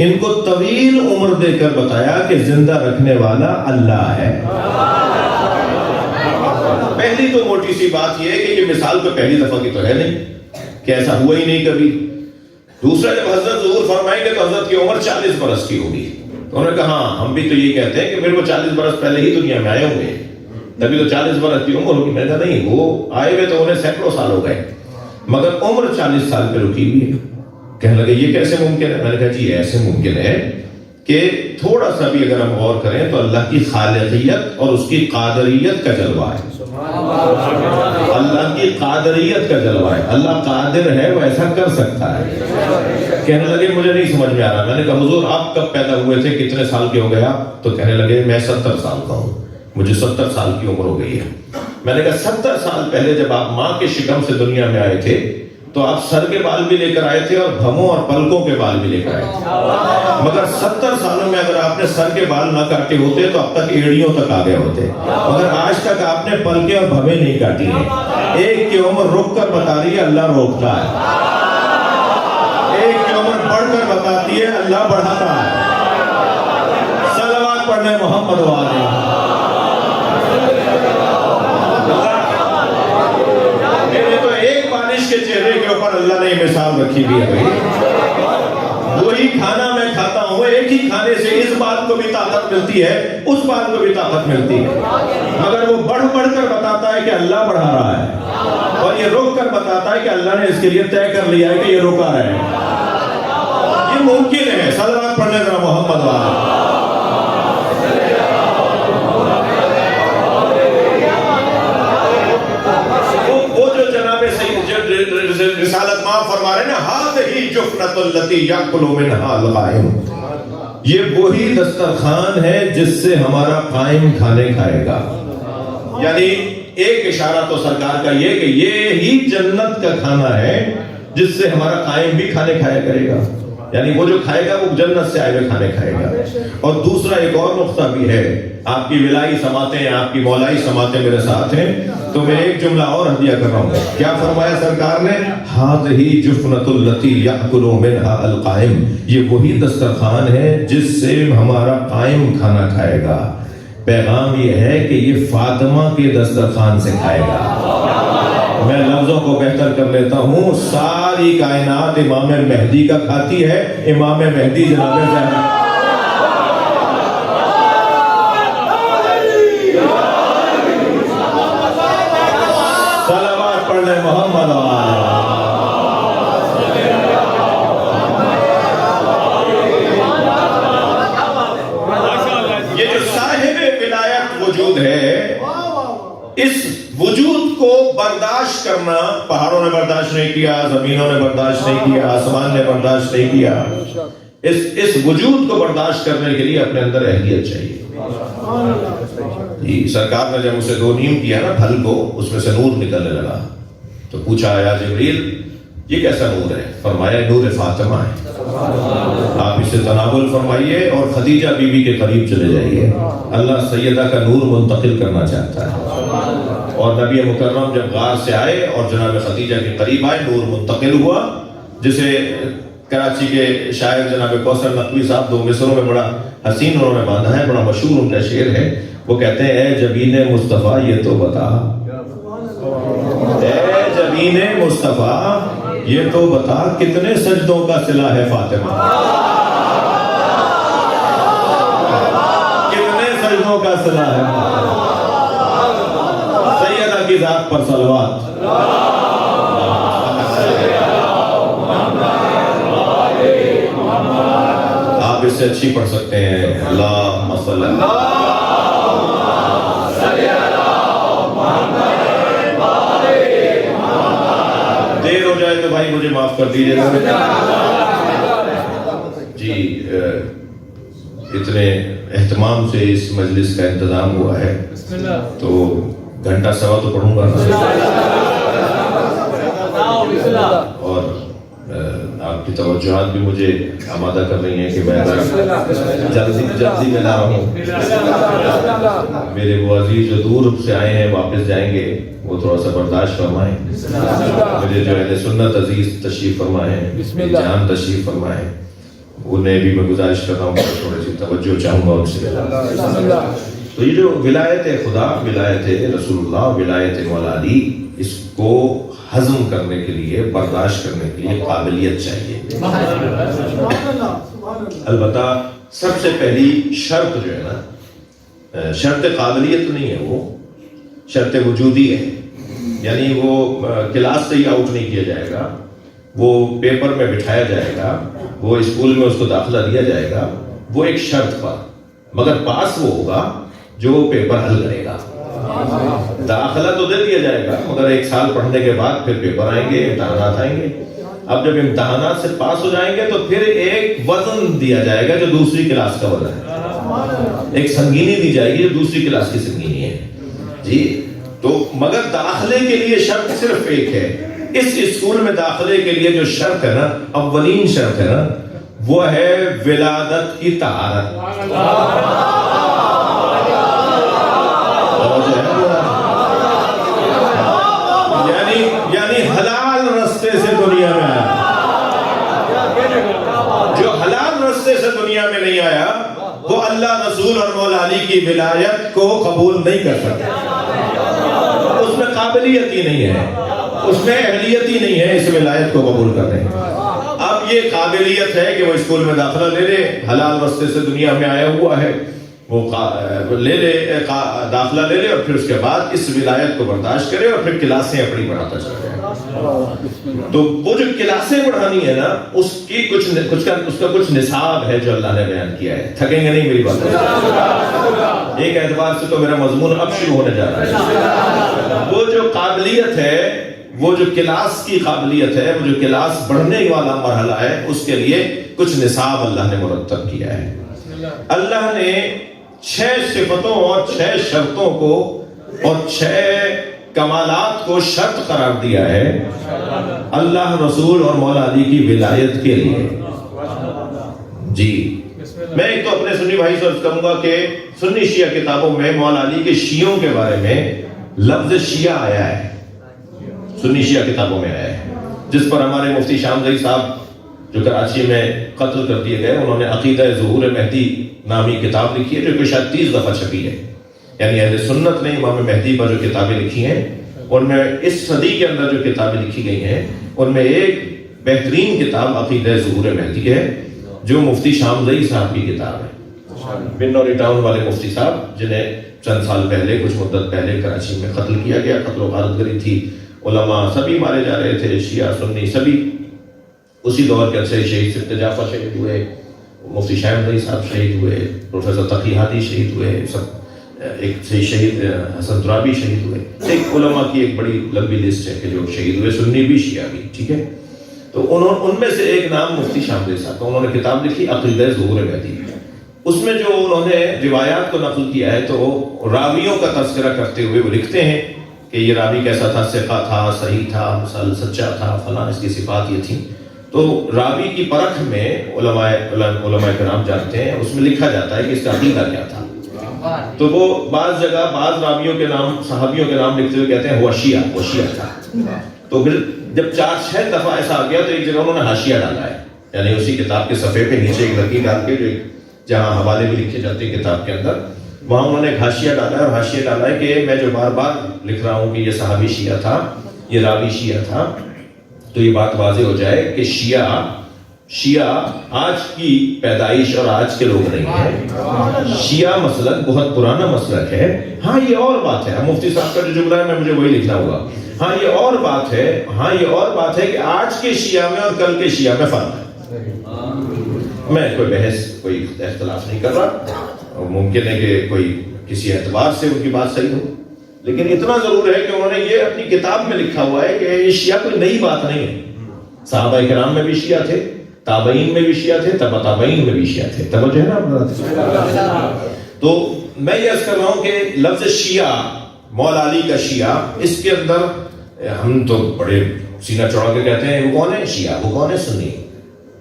ان کو طویل عمر دے کر بتایا کہ زندہ رکھنے والا اللہ ہے. پہلی تو موٹی سی بات یہ ہے کہ یہ مثال تو پہلی دفعہ کی تو ہے نہیں, کہ ایسا ہوا ہی نہیں کبھی. دوسرا جب حضرت ظہور فرمائیں گے تو حضرت کی عمر 40 برس کی ہوگی. تو انہوں نے کہا ہاں ہم بھی تو یہ کہتے ہیں کہ پھر وہ 40 برس پہلے ہی دنیا میں آئے ہوں گے, تبھی تو 40 برس کی عمر ہوگی. میں نے کہا نہیں, وہ آئے ہوئے تو انہیں سینکڑوں سال ہو گئے, مگر عمر 40 سال پہ رکی ہوئی ہے. کہنے لگے یہ کیسے ممکن ہے؟ میں نے کہا جی ایسے ممکن ہے کہ تھوڑا سا بھی اگر ہم غور کریں تو اللہ کی خالقیت اور اس کی قادریت کا جلوہ ہے. اللہ کی قادریت کا جلوہ ہے. اللہ قادر ہے, وہ ایسا کر سکتا ہے. کہنے لگے مجھے نہیں سمجھ میں آ رہا. میں نے کہا حضور آپ کب پیدا ہوئے تھے, کتنے سال کے ہو گئے آپ؟ تو کہنے لگے میں 70 سال کا ہوں, مجھے 70 سال کی عمر ہو گئی ہے. میں نے کہا 70 سال پہلے جب آپ ماں کے شکم سے دنیا میں آئے تھے تو آپ سر کے بال بھی لے کر آئے تھے اور بھموں اور پلکوں کے بال بھی لے کر آئے تھے. مگر 70 سالوں میں اگر آپ نے سر کے بال نہ کاٹے ہوتے تو اب تک ایڑیوں تک آ گئے ہوتے. مگر آج تک آپ نے پلکیں اور بھمیں نہیں کاٹی ہیں. ایک کی عمر رک کر بتا رہی ہے, اللہ روکتا ہے. ایک کی عمر بڑھ کر بتاتی ہے, اللہ بڑھاتا ہے. صلوات پڑھنے محمد والے. تو ایک بارش کے چہرے کے اوپر اللہ نے مثال رکھی بھی ہے. وہی کھانا میں کھاتا ہوں, ایک ہی کھانے سے اس بات کو بھی طاقت ملتی ہے, اس بات کو بھی طاقت ملتی ہے. مگر وہ بڑھ بڑھ کر بتاتا ہے کہ اللہ بڑھا رہا ہے, اور یہ روک کر بتاتا ہے کہ اللہ نے اس کے لیے طے کر لیا ہے کہ یہ روکا ہے. یہ ممکن ہے. صلوات پڑھنے ذرا محمد والے. رسالت ماں فرما رہے نا, هذه جفنة التي يأكل منها القائم. یہ وہی دسترخوان ہے جس سے ہمارا قائم کھانے کھائے گا. یعنی ایک اشارہ تو سرکار کا یہ کہ یہ ہی جنت کا کھانا ہے جس سے ہمارا قائم بھی کھانے کھایا کرے گا. یعنی وہ جو کھائے گا وہ جنت سے آئے ہوئے کھانے کھائے گا. اور دوسرا ایک اور نقطہ بھی ہے. آپ کی ولائی سماعتیں, آپ کی مولائی سماعتیں میرے ساتھ ہیں, تو میں ایک جملہ اور ہدیہ کر رہا ہوں. کیا فرمایا سرکار نے؟ هذه جفنة التي يأكل منها القائم. یہ وہی دسترخوان ہے جس سے ہمارا قائم کھانا کھائے گا. پیغام یہ ہے کہ یہ فاطمہ کے دسترخوان سے کھائے گا۔ میں لفظوں کو بہتر کر لیتا ہوں، ساری کائنات امام مہدی کا کھاتی ہے، امام مہدی جناب زہرا۔ صلوات پڑھ لیں محمد یہ جو صاحب ولایت وجود ہے، اس وجود کو برداشت کرنا، پہاڑوں نے برداشت نہیں کیا، زمینوں نے برداشت نہیں کیا، آسمان نے برداشت نہیں کیا، اس وجود کو برداشت کرنے کے لیے اپنے اندر اہلیت چاہیے۔ سرکار نے جب اسے دو نیم کیا نا پھل کو، اس میں سے نور نکلنے لگا، تو پوچھا یا جبریل یہ کیسا نور ہے؟ فرمایا نور فاطمہ ہے، آپ اسے تناول فرمائیے اور خدیجہ بی بی کے قریب چلے جائیے، اللہ سیدہ کا نور منتقل کرنا چاہتا ہے۔ اور نبی مکرم جب غار سے آئے اور جناب خدیجہ کے قریب آئے، نور منتقل ہوا، جسے کراچی کے شاعر جناب کوثر نقوی صاحب دو مصروں میں بڑا حسین انہوں نے باندھا ہے، بڑا مشہور ان کا شعر ہے، وہ کہتے ہیں اے جبین مصطفیٰ یہ تو بتا، اے جبین مصطفیٰ یہ تو بتا کتنے سجدوں کا صلہ ہے فاطمہ، کتنے سجدوں کا صلہ ہے سیدہ کی ذات پر صلوات۔ آپ اس سے اچھی پڑھ سکتے ہیں، اللہم صلی اللہ دیر ہو جائے تو بھائی مجھے معاف کر دیجیے گا جی۔ اتنے اہتمام سے اس مجلس کا انتظام ہوا ہے تو گھنٹہ سوا تو پڑھوں گا، اور آپ کی توجہات بھی مجھے آمادہ کر رہی ہیں کہ میں جلدی میں لا رہا ہوں۔ میرے وہ عزیز جو دور سے آئے ہیں واپس جائیں گے، وہ تھوڑا سا برداشت فرمائیں۔ مجھے جو اہل سنت عزیز تشریف فرمائیں، جان تشریف فرمائیں، انہیں بھی میں گزارش کر رہا ہوں کہ تھوڑی سی توجہ چاہوں گا ان سے۔ تو یہ جو ولایت خدا، ولایت رسول اللہ، ولایت مولا علی، اس کو ہضم کرنے کے لیے، برداشت کرنے کے لیے قابلیت چاہیے۔ البتہ سب سے پہلی شرط جو ہے نا، شرط قابلیت نہیں ہے، وہ شرط وجودی ہے، یعنی وہ کلاس سے ہی آؤٹ نہیں کیا جائے گا، وہ پیپر میں بٹھایا جائے گا، وہ اسکول میں اس کو داخلہ دیا جائے گا، وہ ایک شرط پر، مگر پاس وہ ہوگا جو پیپر حل کرے گا۔ داخلہ تو دے دیا جائے گا، مگر ایک سال پڑھنے کے بعد پھر پیپر آئیں گے، امتحانات آئیں گے۔ اب جب امتحانات سے پاس ہو جائیں گے تو پھر ایک وزن دیا جائے گا جو دوسری کلاس کا وزن ہے، ایک سنگینی دی جائے گی جو دوسری کلاس کی سنگینی ہے جی۔ تو مگر داخلے کے لیے شرط صرف ایک ہے، اس اسکول میں داخلے کے لیے جو شرط ہے نا، اولین شرط ہے نا، وہ ہے ولادت کی طہارت۔ یعنی حلال رستے سے دنیا میں آیا، جو حلال رستے سے دنیا میں نہیں آیا وہ اللہ رسول اور مولا علی کی ولایت کو قبول نہیں کر سکتا، اس میں قابلیت ہی نہیں ہے، اس میں اہلیت ہی نہیں ہے اس ولایت کو قبول کرنے۔ اب یہ قابلیت ہے کہ وہ اسکول میں داخلہ لے لے، حلال رستے سے دنیا میں آیا ہوا ہے، وہ لے لے داخلہ لے لے، اور پھر اس کے بعد اس ولایت کو برداشت کرے اور پھر کلاسیں اپنی بڑھاتا چلا جائے۔ تو وہ جو کلاسیں بڑھانی ہے نا، اس کا کچھ نصاب ہے جو اللہ نے بیان کیا ہے۔ تھکیں گے نہیں میری بات، ایک اعتبار سے تو میرا مضمون اب شروع ہونے جا رہا ہے۔ وہ جو قابلیت ہے، وہ جو کلاس کی قابلیت ہے، وہ جو کلاس بڑھنے والا مرحلہ ہے، اس کے لیے کچھ نصاب اللہ نے مرتب کیا ہے۔ اللہ نے 6 صفتوں اور 6 شرطوں کو اور 6 کمالات کو شرط قرار دیا ہے اللہ رسول اور مولا علی کی ولایت کے لیے جی۔ میں ایک تو اپنے سنی بھائی سے عرض کروں گا کہ سنی شیعہ کتابوں میں مولا علی کے شیعوں کے بارے میں لفظ شیعہ آیا ہے، سنی شیعہ کتابوں میں آیا ہے، جس پر ہمارے مفتی شامزئی صاحب جو کراچی میں قتل کر دیے گئے، انہوں نے عقیدہ ظہور مہدی نامی کتاب لکھی ہے جو کہ شاید 30 دفعہ چھپی ہے۔ یعنی اہل سنت نے امام مہدی پر جو کتابیں لکھی ہیں ان میں اس صدی کے اندر جو کتابیں لکھی گئی ہیں ان میں ایک بہترین کتاب عقیدہ ظہور مہدی ہے جو مفتی شامزئی صاحب کی کتاب ہے، بنوری ٹاؤن والے مفتی صاحب جنہیں چند سال پہلے کچھ مدت پہلے کراچی میں قتل کیا گیا، قتل و غارت گری تھی، علماء سبھی مارے جا رہے تھے، شیعہ سنی سبھی اسی دور کے اکثر شہید سبت جعفر شہید ہوئے، مفتی شامزئی صاحب شہید ہوئے، پروفیسر تقی ہادی شہید ہوئے، سب ایک شہید حسن ترابی شہید ہوئے، ایک علماء کی ایک بڑی لمبی لسٹ ہے کہ جو شہید ہوئے، سنی بھی شیعہ بھی، ٹھیک ہے۔ تو ان میں سے ایک نام مفتی شامزئی صاحب کا، انہوں نے کتاب لکھی عقیدہ ظہور مہدی۔ اس میں جو انہوں نے روایات کو نقل کیا ہے تو راویوں کا تذکرہ کرتے ہوئے وہ لکھتے ہیں کہ یہ راوی کیسا تھا، ثقہ تھا، صحیح تھا، مثال سچا تھا، فلاں، اس کی صفات یہ تھیں۔ تو راوی کی پرکھ میں علماء کرام جانتے ہیں، اس میں لکھا جاتا ہے کہ اس کا عقیدہ کیا تھا۔ تو وہ بعض جگہ بعض راویوں کے نام، صحابیوں کے نام لکھتے ہوئے کہتے ہیں وہ شیعہ تھا۔ تو پھر جب 4-6 دفعہ ایسا آ گیا تو ایک جگہ انہوں نے حاشیہ ڈالا ہے، یعنی اسی کتاب کے صفحے پہ نیچے ایک لکیر ڈال کے، جو جہاں حوالے بھی لکھے جاتے ہیں کتاب کے اندر، وہاں انہوں نے ایک حاشیہ ڈالا ہے، اور حاشیہ ڈالا ہے کہ میں جو بار بار لکھ رہا ہوں کہ یہ صحابی شیعہ تھا، یہ راوی شیعہ تھا، تو یہ بات واضح ہو جائے کہ شیعہ آج کی پیدائش اور آج کے لوگ نہیں ہیں۔ شیعہ مسلک بہت پرانا مسلک ہے۔ ہاں یہ اور بات ہے، مفتی صاحب کا جو جملہ ہے میں مجھے وہی لکھنا ہوگا، ہاں یہ اور بات ہے کہ آج کے شیعہ میں اور کل کے شیعہ میں فرق ہے۔ میں کوئی بحث، کوئی اختلاف نہیں کر رہا، اور ممکن ہے کہ کوئی کسی اعتبار سے ان کی بات صحیح ہو، لیکن اتنا ضرور ہے کہ انہوں نے یہ اپنی کتاب میں لکھا ہوا ہے کہ یہ شیعہ کوئی نئی بات نہیں ہے۔ صحابہ کرام میں بھی شیعہ تھے، تابعین میں بھی شیعہ تھے، تبع تابعین میں بھی شیعہ تھے، توجہ ہے نا۔ تو میں یہ عرض کر رہا ہوں کہ لفظ شیعہ، مولا علی کا شیعہ، اس کے اندر ہم تو بڑے سینہ چوڑا کے کہتے ہیں وہ کون ہے شیعہ، وہ کون ہے سنی۔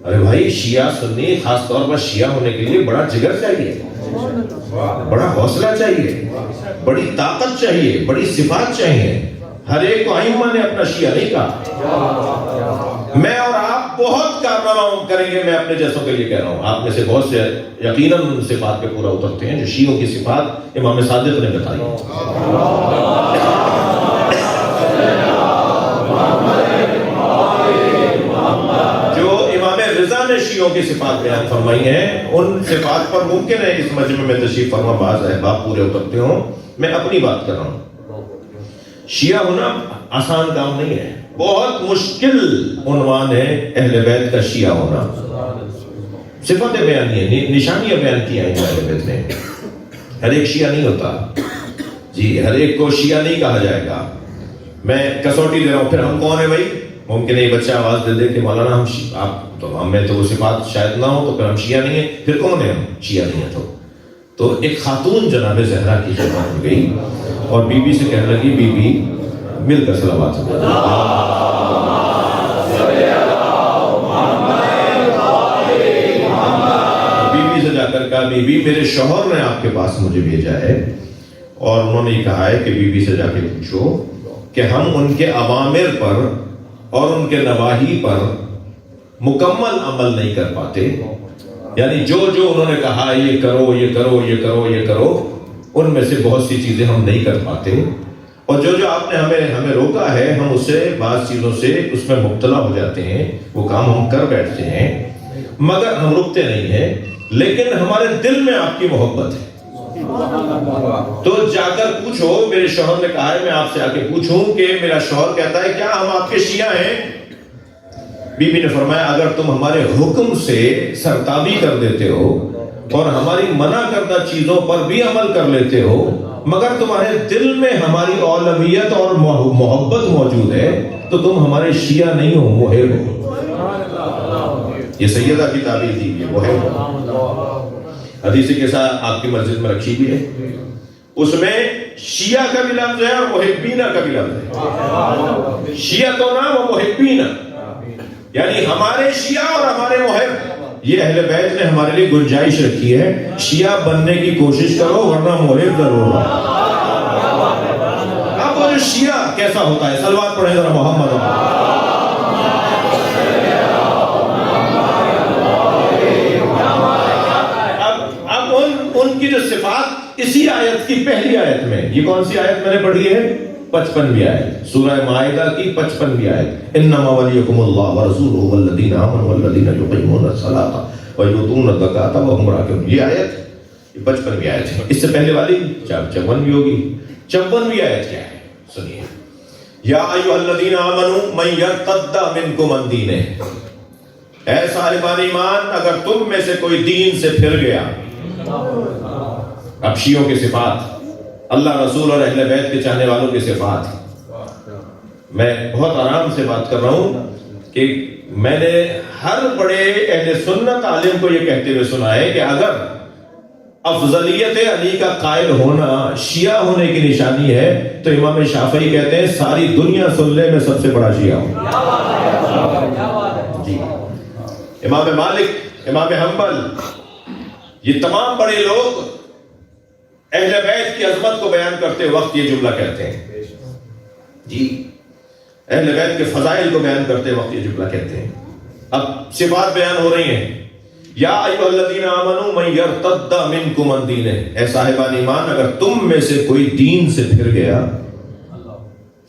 ارے بھائی شیعہ سنی، خاص طور پر شیعہ ہونے کے لیے بڑا جگر چاہیے، بڑا حوصلہ چاہیے، بڑی طاقت چاہیے، بڑی صفات چاہیے۔ ہر ایک کو ائمہ نے اپنا شیعہ نہیں کہا۔ میں اور آپ بہت کارنامہ کریں گے، میں اپنے جیسوں کے لیے کہہ رہا ہوں، آپ میں سے بہت سے یقیناً ان صفات پہ پورا اترتے ہیں جو شیعوں کی صفات امام صادق نے بتائی۔ جو امام رضا نے شیعوں کی صفات بیان فرمائی ہیں، ان صفات پر ممکن ہے اس مجمع میں تشریف فرما بعض احباب پورے اترتے ہوں۔ میں اپنی بات کر رہا ہوں، شیعہ ہونا آسان کام نہیں ہے، بہت مشکل عنوان ہے اہل بیت کا شیعہ ہونا۔ صفتیں بیان کی ہیں، نشانیاں بیان کی ہیں اہل بیت نے۔ ہر ایک شیعہ نہیں ہوتا جی، ہر ایک کو شیعہ نہیں کہا جائے گا۔ میں کسوٹی دے رہا ہوں، پھر ہم کون ہیں بھائی؟ ممکن ہے یہ بچہ آواز دے دے کہ مولانا آپ تو ہمیں تو وہ صفات شاید نہ ہو، تو پھر ہم شیعہ نہیں ہیں، پھر کون ہیں ہم؟ شیعہ نہیں ہیں۔ تو ایک خاتون جناب زہرا کی جمع ہو گئی اور بی بی سے کہنے لگی، بی بی مل کر صلوات ہو، بی بی سے جا کر کہا، بی بی میرے شوہر نے آپ کے پاس مجھے بھیجا ہے، اور انہوں نے کہا ہے کہ بی بی سے جا کے پوچھو کہ ہم ان کے اوامر پر اور ان کے نواہی پر مکمل عمل نہیں کر پاتے، یعنی جو انہوں نے کہا یہ کرو یہ کرو یہ کرو یہ کرو، ان میں سے بہت سی چیزیں ہم نہیں کر پاتے، اور جو آپ نے ہمیں روکا ہے، ہم اسے بعض چیزوں سے اس میں مبتلا ہو جاتے ہیں، وہ کام ہم کر بیٹھتے ہیں، مگر ہم رکتے نہیں ہیں، لیکن ہمارے دل میں آپ کی محبت ہے۔ تو جا کر پوچھو، میرے شوہر نے کہا ہے میں آپ سے آ کے پوچھوں کہ میرا شوہر کہتا ہے کیا ہم آپ کے شیعہ ہیں؟ بی بی نے فرمایا اگر تم ہمارے حکم سے سرتابی کر دیتے ہو اور ہماری منع کردہ چیزوں پر بھی عمل کر لیتے ہو، مگر تمہارے دل میں ہماری اولویت اور محبت موجود ہے، تو تم ہمارے شیعہ نہیں ہو، محب ہو۔ یہ سیدہ کی تعبیر تھی، یہ محب ہو۔ حدیث کے ساتھ آپ کی مسجد میں رکھی بھی ہے، اس میں شیعہ کا بھی لفظ ہے اور محبین کا بھی لفظ ہے۔ شیعتنا و محبین، یعنی ہمارے شیعہ اور ہمارے محب۔ یہ اہل بیت نے ہمارے لیے گنجائش رکھی ہے، شیعہ بننے کی کوشش کرو ورنہ محب ضرور ہو۔ اب وہ جو شیعہ کیسا ہوتا ہے، صلوات پڑھیں ذرا محمد۔ اب ان کی جو جو صفات اسی آیت کی پہلی آیت میں، یہ کون سی آیت میں نے پڑھی ہے؟ 55ویں آیت، سورہ مائدہ کی 55ویں آیت، انما ولیکم اللہ ورسولہ والذین آمنوا والذین یقیمون الصلاۃ ویؤتون الزکاۃ وهم راکعون. یہ آیت 55ویں آیت ہے. اس سے پہلے والی 54ویں ہوگی. 54ویں آیت کیا ہے؟ سنیے. یا ایھا الذین آمنوا من یرتد منکم عن دینہ، اے صاحبان ایمان اگر تم میں سے کوئی دین سے پھر گیا. اب شیعوں کی صفات، اللہ رسول اور اہل بیت کے چاہنے والوں کی صفات. میں بہت آرام سے بات کر رہا ہوں کہ میں نے ہر بڑے اہل سنت عالم کو یہ کہتے ہوئے سنا ہے کہ اگر افضلیت علی کا قائل ہونا شیعہ ہونے کی نشانی ہے تو امام شافعی کہتے ہیں ساری دنیا سن لے میں سب سے بڑا شیعہ ہوں. جی. امام مالک، امام حنبل، یہ تمام بڑے لوگ اہل بیت کی عظمت کو بیان کرتے وقت یہ جملہ کہتے ہیں. جی. اہل بیت کے فضائل کو بیان کرتے وقت یہ جملہ کہتے ہیں. اب صفات بیان ہو رہی ہیں. یا ایھا الذین آمنوا من یرتد منکم عن دینہ، اے صاحبان ایمان اگر تم میں سے کوئی دین سے پھر گیا،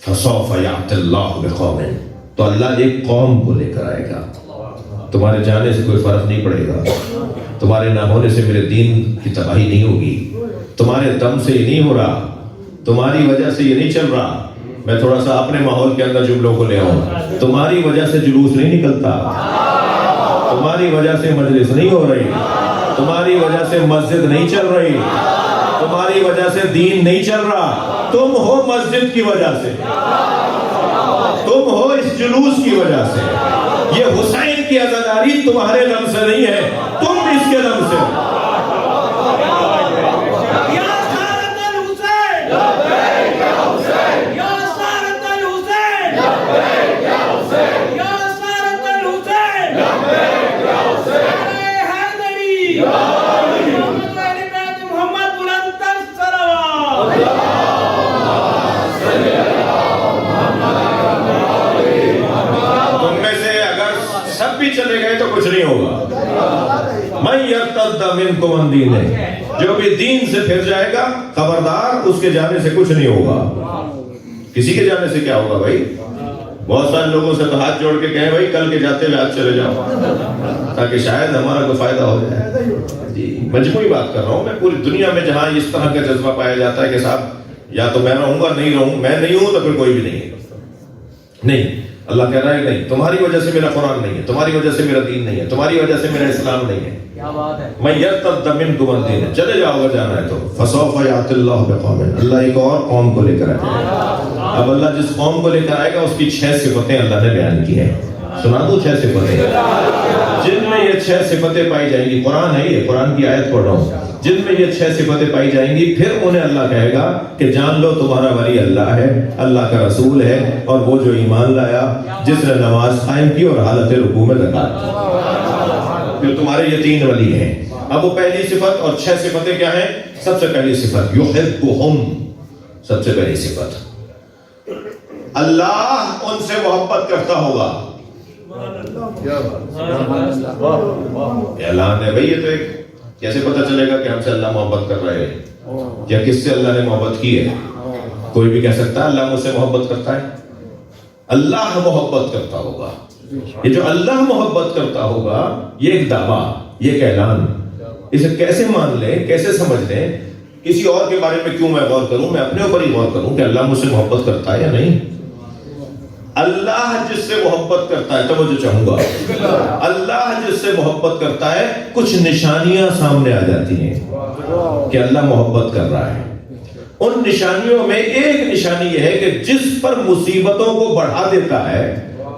فسوف یأتی اللہ بقوم، تو اللہ ایک قوم کو لے کر آئے گا. تمہارے جانے سے کوئی فرق نہیں پڑے گا، تمہارے نہ ہونے سے میرے دین کی تباہی نہیں ہوگی، تمہارے دم سے یہ نہیں ہو رہا، تمہاری وجہ سے یہ نہیں چل رہا. میں تھوڑا سا اپنے ماحول کے اندر جملوں کو لے آؤں. تمہاری وجہ سے جلوس نہیں نکلتا، تمہاری وجہ سے مجلس نہیں ہو رہی، تمہاری وجہ سے مسجد نہیں چل رہی، تمہاری وجہ سے دین نہیں چل رہا. تم ہو مسجد کی وجہ سے، تم ہو اس جلوس کی وجہ سے. یہ حسین کی عزاداری تمہارے دم سے نہیں ہے، تم اس کے دم سے. چلے گئے تو کچھ نہیں ہوگا. من یرتد منکم عن دینہ، جو بھی دین سے پھر جائے گا خبردار اس کے جانے سے کچھ نہیں ہوگا. کسی کے جانے سے کیا ہوگا بھائی؟ بہت سارے لوگوں سے تو ہاتھ جوڑ کے کہیں بھائی کل کے جاتے ہوئے آج چلے جاؤ تاکہ شاید ہمارا کوئی فائدہ ہو جائے. جی مجموعی بات کر رہا ہوں میں. پوری دنیا میں جہاں اس طرح کا جذبہ پایا جاتا ہے کہ صاحب یا تو میں رہوں گا نہیں رہوں، میں نہیں ہوں تو پھر کوئی بھی نہیں ہے. نہیں، اللہ کہہ رہا ہے نہیں، تمہاری وجہ سے میرا قرآن نہیں ہے، تمہاری وجہ سے میرا دین نہیں ہے، تمہاری وجہ سے میرا اسلام نہیں ہے. میں یرتد منکم عن دینہ، چلے جاؤ اگر جانا ہے تو. فسوف یأتی اللہ بقوم، اللہ ایک اور قوم کو لے کر آئے گا. اب اللہ جس قوم کو لے کر آئے گا اس کی 6 صفتیں اللہ نے بیان کی ہیں. سنا دو 6 صفتیں جن میں یہ 6 صفتیں پائی جائیں گی. قرآن ہے یہ، قرآن کی آیت پڑھ رہا ہوں. جن میں یہ 6 صفتیں پائی جائیں گی پھر انہیں اللہ کہے گا کہ جان لو تمہارا ولی اللہ ہے، اللہ کا رسول ہے، اور وہ جو ایمان لایا، جس نے نماز قائم کی اور حالت رکوع میں زکات دی. جو تمہارے یہ 3 ولی ہیں. اب وہ پہلی صفت اور 6 صفتیں کیا ہیں؟ سب سے پہلی صفت یحبہم، سب سے پہلی صفت اللہ ان سے محبت کرتا ہوگا. اعلان ہے بھئی. یہ تو ایک کیسے پتہ چلے گا کہ ہم سے اللہ محبت کر رہے ہیں یا کس سے اللہ نے محبت کی ہے؟ کوئی بھی کہہ سکتا ہے اللہ مجھ سے محبت کرتا ہے. اللہ محبت کرتا ہوگا. یہ جو اللہ محبت کرتا ہوگا یہ ایک دعویٰ، یہ ایک اعلان. اسے کیسے مان لیں، کیسے سمجھ لیں؟ کسی اور کے بارے میں کیوں میں غور کروں؟ میں اپنے اوپر ہی غور کروں کہ اللہ مجھ سے محبت کرتا ہے یا نہیں. اللہ جس سے محبت کرتا ہے، توجہ چاہوں گا، اللہ جس سے محبت کرتا ہے کچھ نشانیاں سامنے آ جاتی ہیں کہ اللہ محبت کر رہا ہے. ان نشانیوں میں ایک نشانی یہ ہے کہ جس پر مصیبتوں کو بڑھا دیتا ہے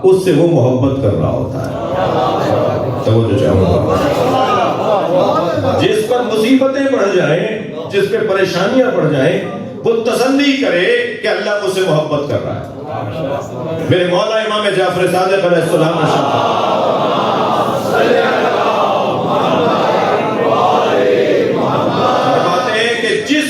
اس سے وہ محبت کر رہا ہوتا ہے. توجہ چاہوں گا. جس پر مصیبتیں بڑھ جائیں، جس پہ پریشانیاں بڑھ جائیں، وہ تسلی کرے کہ اللہ مجھ سے محبت کر رہا ہے. میرے مولا امام جعفر صادق علیہ السلام فرماتے ہیں کہ جس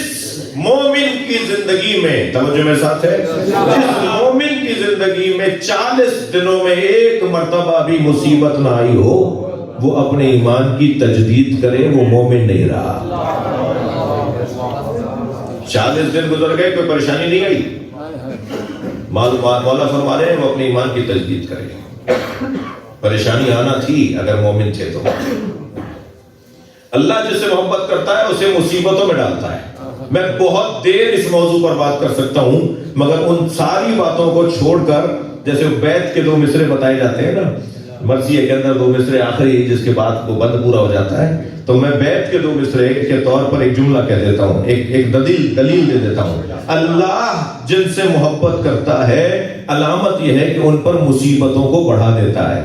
مومن کی زندگی میں، توجہ میرے ساتھ ہے، جس مومن کی زندگی میں 40 دنوں میں ایک مرتبہ بھی مصیبت نہ آئی ہو، وہ اپنے ایمان کی تجدید کرے، وہ مومن نہیں رہا. 40 دن گزر گئے، کوئی پریشانی نہیں آئی. مولا فرما رہے ہیں وہ اپنے ایمان کی تجدید کرے. پریشانی آنا تھی اگر مومن تھے تو. اللہ جس سے محبت کرتا ہے اسے مصیبتوں میں ڈالتا ہے. میں بہت دیر اس موضوع پر بات کر سکتا ہوں، مگر ان ساری باتوں کو چھوڑ کر، جیسے بیت کے 2 مصرے بتائے جاتے ہیں نا، مرثیہ کے اندر 2 مصرے آخری جس کے بعد وہ بند پورا ہو جاتا ہے، تو میں بیت کے 2 مصرے کے طور پر ایک جملہ کہہ دیتا ہوں، ایک دلیل دے دیتا ہوں. اللہ جن سے محبت کرتا ہے علامت یہ ہے کہ ان پر مصیبتوں کو بڑھا دیتا ہے.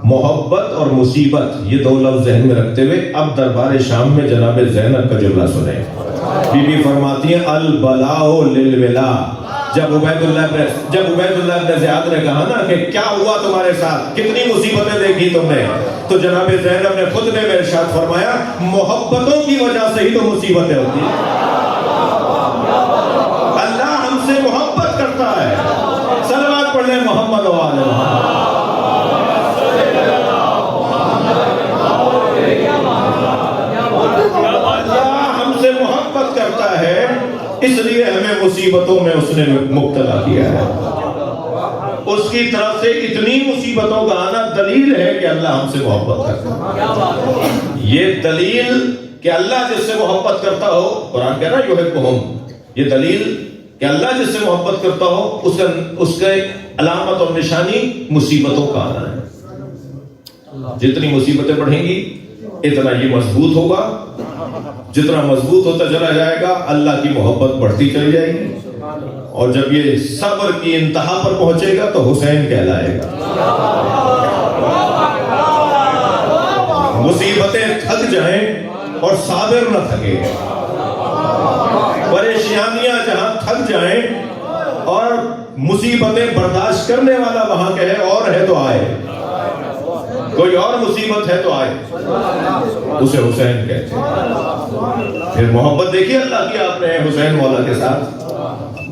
محبت اور مصیبت یہ 2 لفظ ذہن میں رکھتے ہوئے اب دربار شام میں جناب زینب کا جملہ سنیں. بی بی فرماتی ہیں البلاء للولا. جب عبید اللہ بن زیاد نے کہا نا کہ کیا ہوا تمہارے ساتھ، کتنی مصیبتیں دیکھی تم نے، تو جناب زینب نے خطبے میں ارشاد فرمایا محبتوں کی وجہ سے ہی تو مصیبتیں ہوتی ہیں. اللہ ہم سے محبت کرتا ہے. صلوات پڑھ لیں محمد و آل محمد. کرتا ہے اس لیے ہمیں مصیبتوں میں اس نے مبتلا کیا ہے. اس کی طرف سے اتنی مصیبتوں کا آنا دلیل ہے کہ اللہ ہم سے محبت کرتا ہے. یہ دلیل کہ اللہ جس سے محبت کرتا ہو، قرآن کہہ رہا ہے یحبہم، یہ دلیل کہ اللہ جس سے محبت کرتا ہو اس کا علامت اور نشانی مصیبتوں کا آنا ہے. جتنی مصیبتیں بڑھیں گی اتنا یہ مضبوط ہوگا. جتنا مضبوط ہوتا چلا جائے گا اللہ کی محبت بڑھتی چلی جائے گی، اور جب یہ صبر کی انتہا پر پہنچے گا تو حسین کہلائے گا. مصیبتیں تھک جائیں اور صابر نہ تھکے، پریشانیاں جہاں تھک جائیں اور مصیبتیں برداشت کرنے والا وہاں کہے اور ہے تو آئے، کوئی اور مصیبت ہے تو آئے، اسے حسین کہتے ہیں. پھر محبت دیکھیے اللہ کی آپ نے حسین مولا کے ساتھ.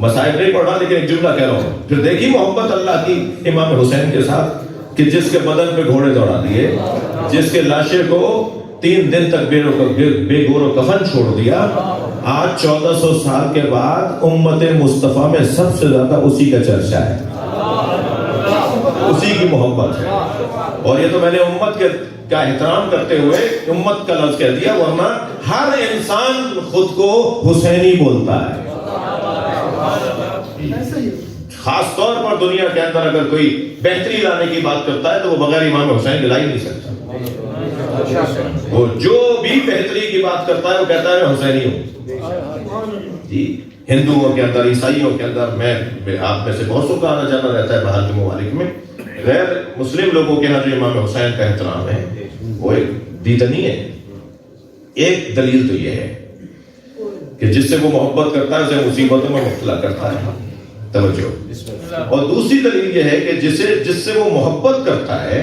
مسائل نہیں پڑھا لیکن ایک جملہ کہہ رہا ہوں. پھر دیکھیے محبت اللہ کی امام حسین کے ساتھ کہ جس کے بدن پہ گھوڑے دوڑا دیے، جس کے لاشے کو 3 دن تک بے گور و کفن چھوڑ دیا. آج 1400 سال کے بعد امت مصطفیٰ میں سب سے زیادہ اسی کا چرچا ہے، اسی کی محبت ہے. اور یہ تو میں نے امت کا احترام کرتے ہوئے امت کا لفظ کہہ دیا، ورنہ ہر انسان خود کو حسینی بولتا ہے. خاص طور پر دنیا کے اندر اگر کوئی بہتری لانے کی بات کرتا ہے تو وہ بغیر امام حسین لا ہی نہیں سکتا. وہ جو بھی بہتری کی بات کرتا ہے وہ کہتا ہے میں حسینی ہوں. جی ہندوؤں کے اندر، عیسائیوں کے اندر، میں آپ میں سے بہت سو کا آنا جانا رہتا ہے باہر کے ممالک میں، غیر مسلم لوگوں کے ہاں جو امام حسین کا احترام ہے وہ ایک دیدنی ہے. ایک دلیل تو یہ ہے کہ جس سے وہ محبت کرتا ہے اسے مصیبتوں میں مبتلا کرتا ہے. توجہ. اور دوسری دلیل یہ ہے کہ جس سے وہ محبت کرتا ہے،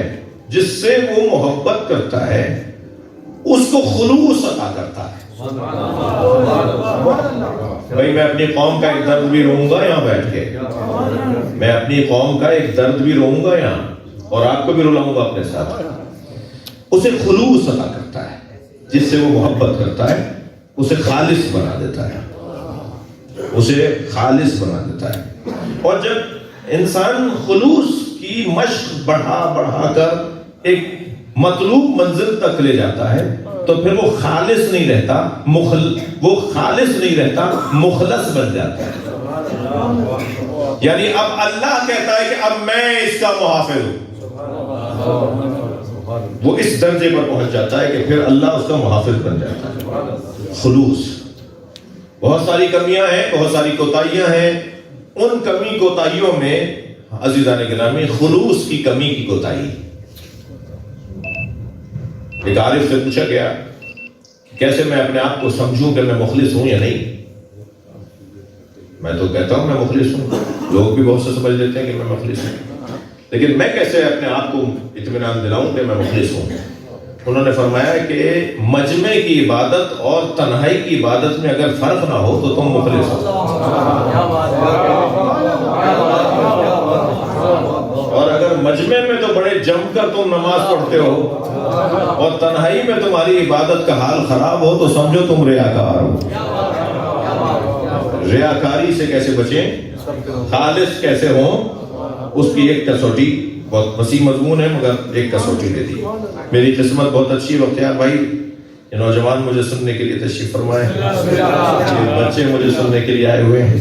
جس سے وہ محبت کرتا ہے اس کو خلوص عطا کرتا ہے. بھائی میں اپنی قوم کا ایک درد بھی رہوں گا یہاں بیٹھ کے، میں اپنی قوم کا ایک درد بھی رہوں گا یہاں اور آپ کو بھی رلاؤں گا اپنے ساتھ. اسے خلوص عطا کرتا ہے. جس سے وہ محبت کرتا ہے اسے خالص بنا دیتا ہے، اسے خالص بنا دیتا ہے. اور جب انسان خلوص کی مشق بڑھا کر ایک مطلوب منزل تک لے جاتا ہے تو پھر وہ خالص نہیں رہتا، وہ خالص نہیں رہتا، مخلص بن جاتا ہے. یعنی اب اللہ کہتا ہے کہ اب میں اس کا محافظ ہوں. وہ اس درجے پر پہنچ جاتا ہے کہ پھر اللہ اس کا محافظ بن جاتا ہے. خلوص. بہت ساری کمیاں ہیں، بہت ساری کوتاہیاں ہیں. ان کمی کوتاہیوں میں عزیزان گرامی خلوص کی کمی کی کوتاہی. ایک عارف سے پوچھا گیا کیسے میں اپنے آپ کو سمجھوں کہ میں مخلص ہوں یا نہیں. میں تو کہتا ہوں میں مخلص ہوں، لوگ بھی بہت سے سمجھ لیتے ہیں کہ میں مخلص ہوں، لیکن میں کیسے اپنے آپ کو اطمینان دلاؤں کہ میں مخلص ہوں. انہوں نے فرمایا کہ مجمع کی عبادت اور تنہائی کی عبادت میں اگر فرق نہ ہو تو تم مخلص ہو. اور اگر مجمع میں تو بڑے جم کر تم نماز پڑھتے ہو اور تنہائی میں تمہاری عبادت کا حال خراب ہو تو سمجھو تم ریاکار ہو. ریاکاری سے کیسے بچیں، خالص کیسے ہوں، اس کی ایک کسوٹی، بہت وسیع مضمون ہے مگر ایک کسوٹی دے دی۔ میری قسمت بہت اچھی ہے بختیار بھائی، یہ نوجوان مجھے سننے کے لیے تشریف فرمائے، یہ بچے مجھے سننے کے لیے آئے ہوئے ہیں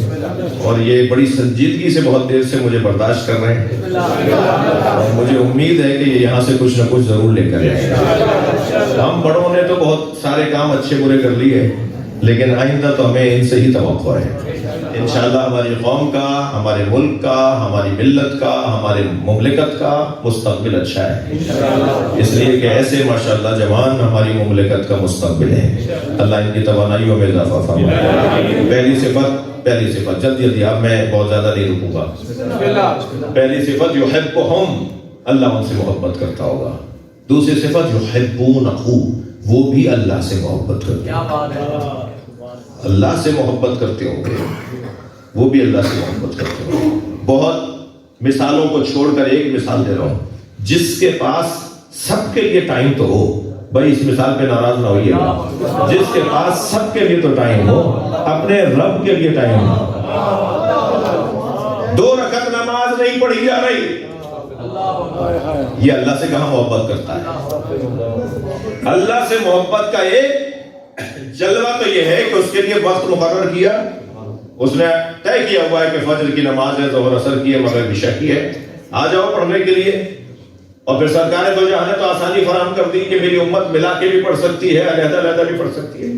اور یہ بڑی سنجیدگی سے بہت دیر سے مجھے برداشت کر رہے ہیں اور مجھے امید ہے کہ یہ یہاں سے کچھ نہ کچھ ضرور لے کر جائیں گے۔ ہم بڑوں نے تو بہت سارے کام اچھے برے کر لیے، لیکن آئندہ تو ہمیں ان سے ہی توقع ہے۔ انشاءاللہ ہماری قوم کا، ہمارے ملک کا، ہماری ملت کا، ہمارے مملکت کا مستقبل اچھا ہے، اس لیے کہ ایسے ماشاءاللہ جوان ہماری مملکت کا مستقبل ہے۔ اللہ ان کی توانائیوں میں اضافہ فرمائے۔ پہلی صفت جلدی اب میں بہت زیادہ نہیں رکوں گا۔ پہلی صفت یحبہم، اللہ ان سے محبت کرتا ہوگا۔ دوسری صفت یحبونہ، وہ بھی اللہ سے محبت کرتے ہیں، اللہ سے محبت کرتے ہوں گے، وہ بھی اللہ سے محبت کرتے ہوں گے۔ بہت مثالوں کو چھوڑ کر ایک مثال دے رہا ہوں، جس کے پاس سب کے لیے ٹائم تو ہو، بھائی اس مثال پہ ناراض نہ ہوئیے گا، جس کے پاس سب کے لیے تو ٹائم ہو، اپنے رب کے لیے ٹائم ہو۔ 2 رکعت نماز نہیں پڑھی جا رہی، یہ اللہ سے کہاں محبت کرتا ہے؟ اللہ سے محبت کا ایک جلوہ تو یہ ہے کہ اس کے لیے وقت مقرر کیا، اس نے طے کیا ہوا ہے کہ فجر کی نماز ہے، ظہر اثر کی ہے، مغرب عشاء کی ہے، آ جاؤ پڑھنے کے لیے۔ اور پھر سرکار دو جہاں نے تو آسانی فراہم کر دی کہ میری امت ملا کے بھی پڑھ سکتی ہے، علیحدہ علیحدہ بھی پڑھ سکتی ہے۔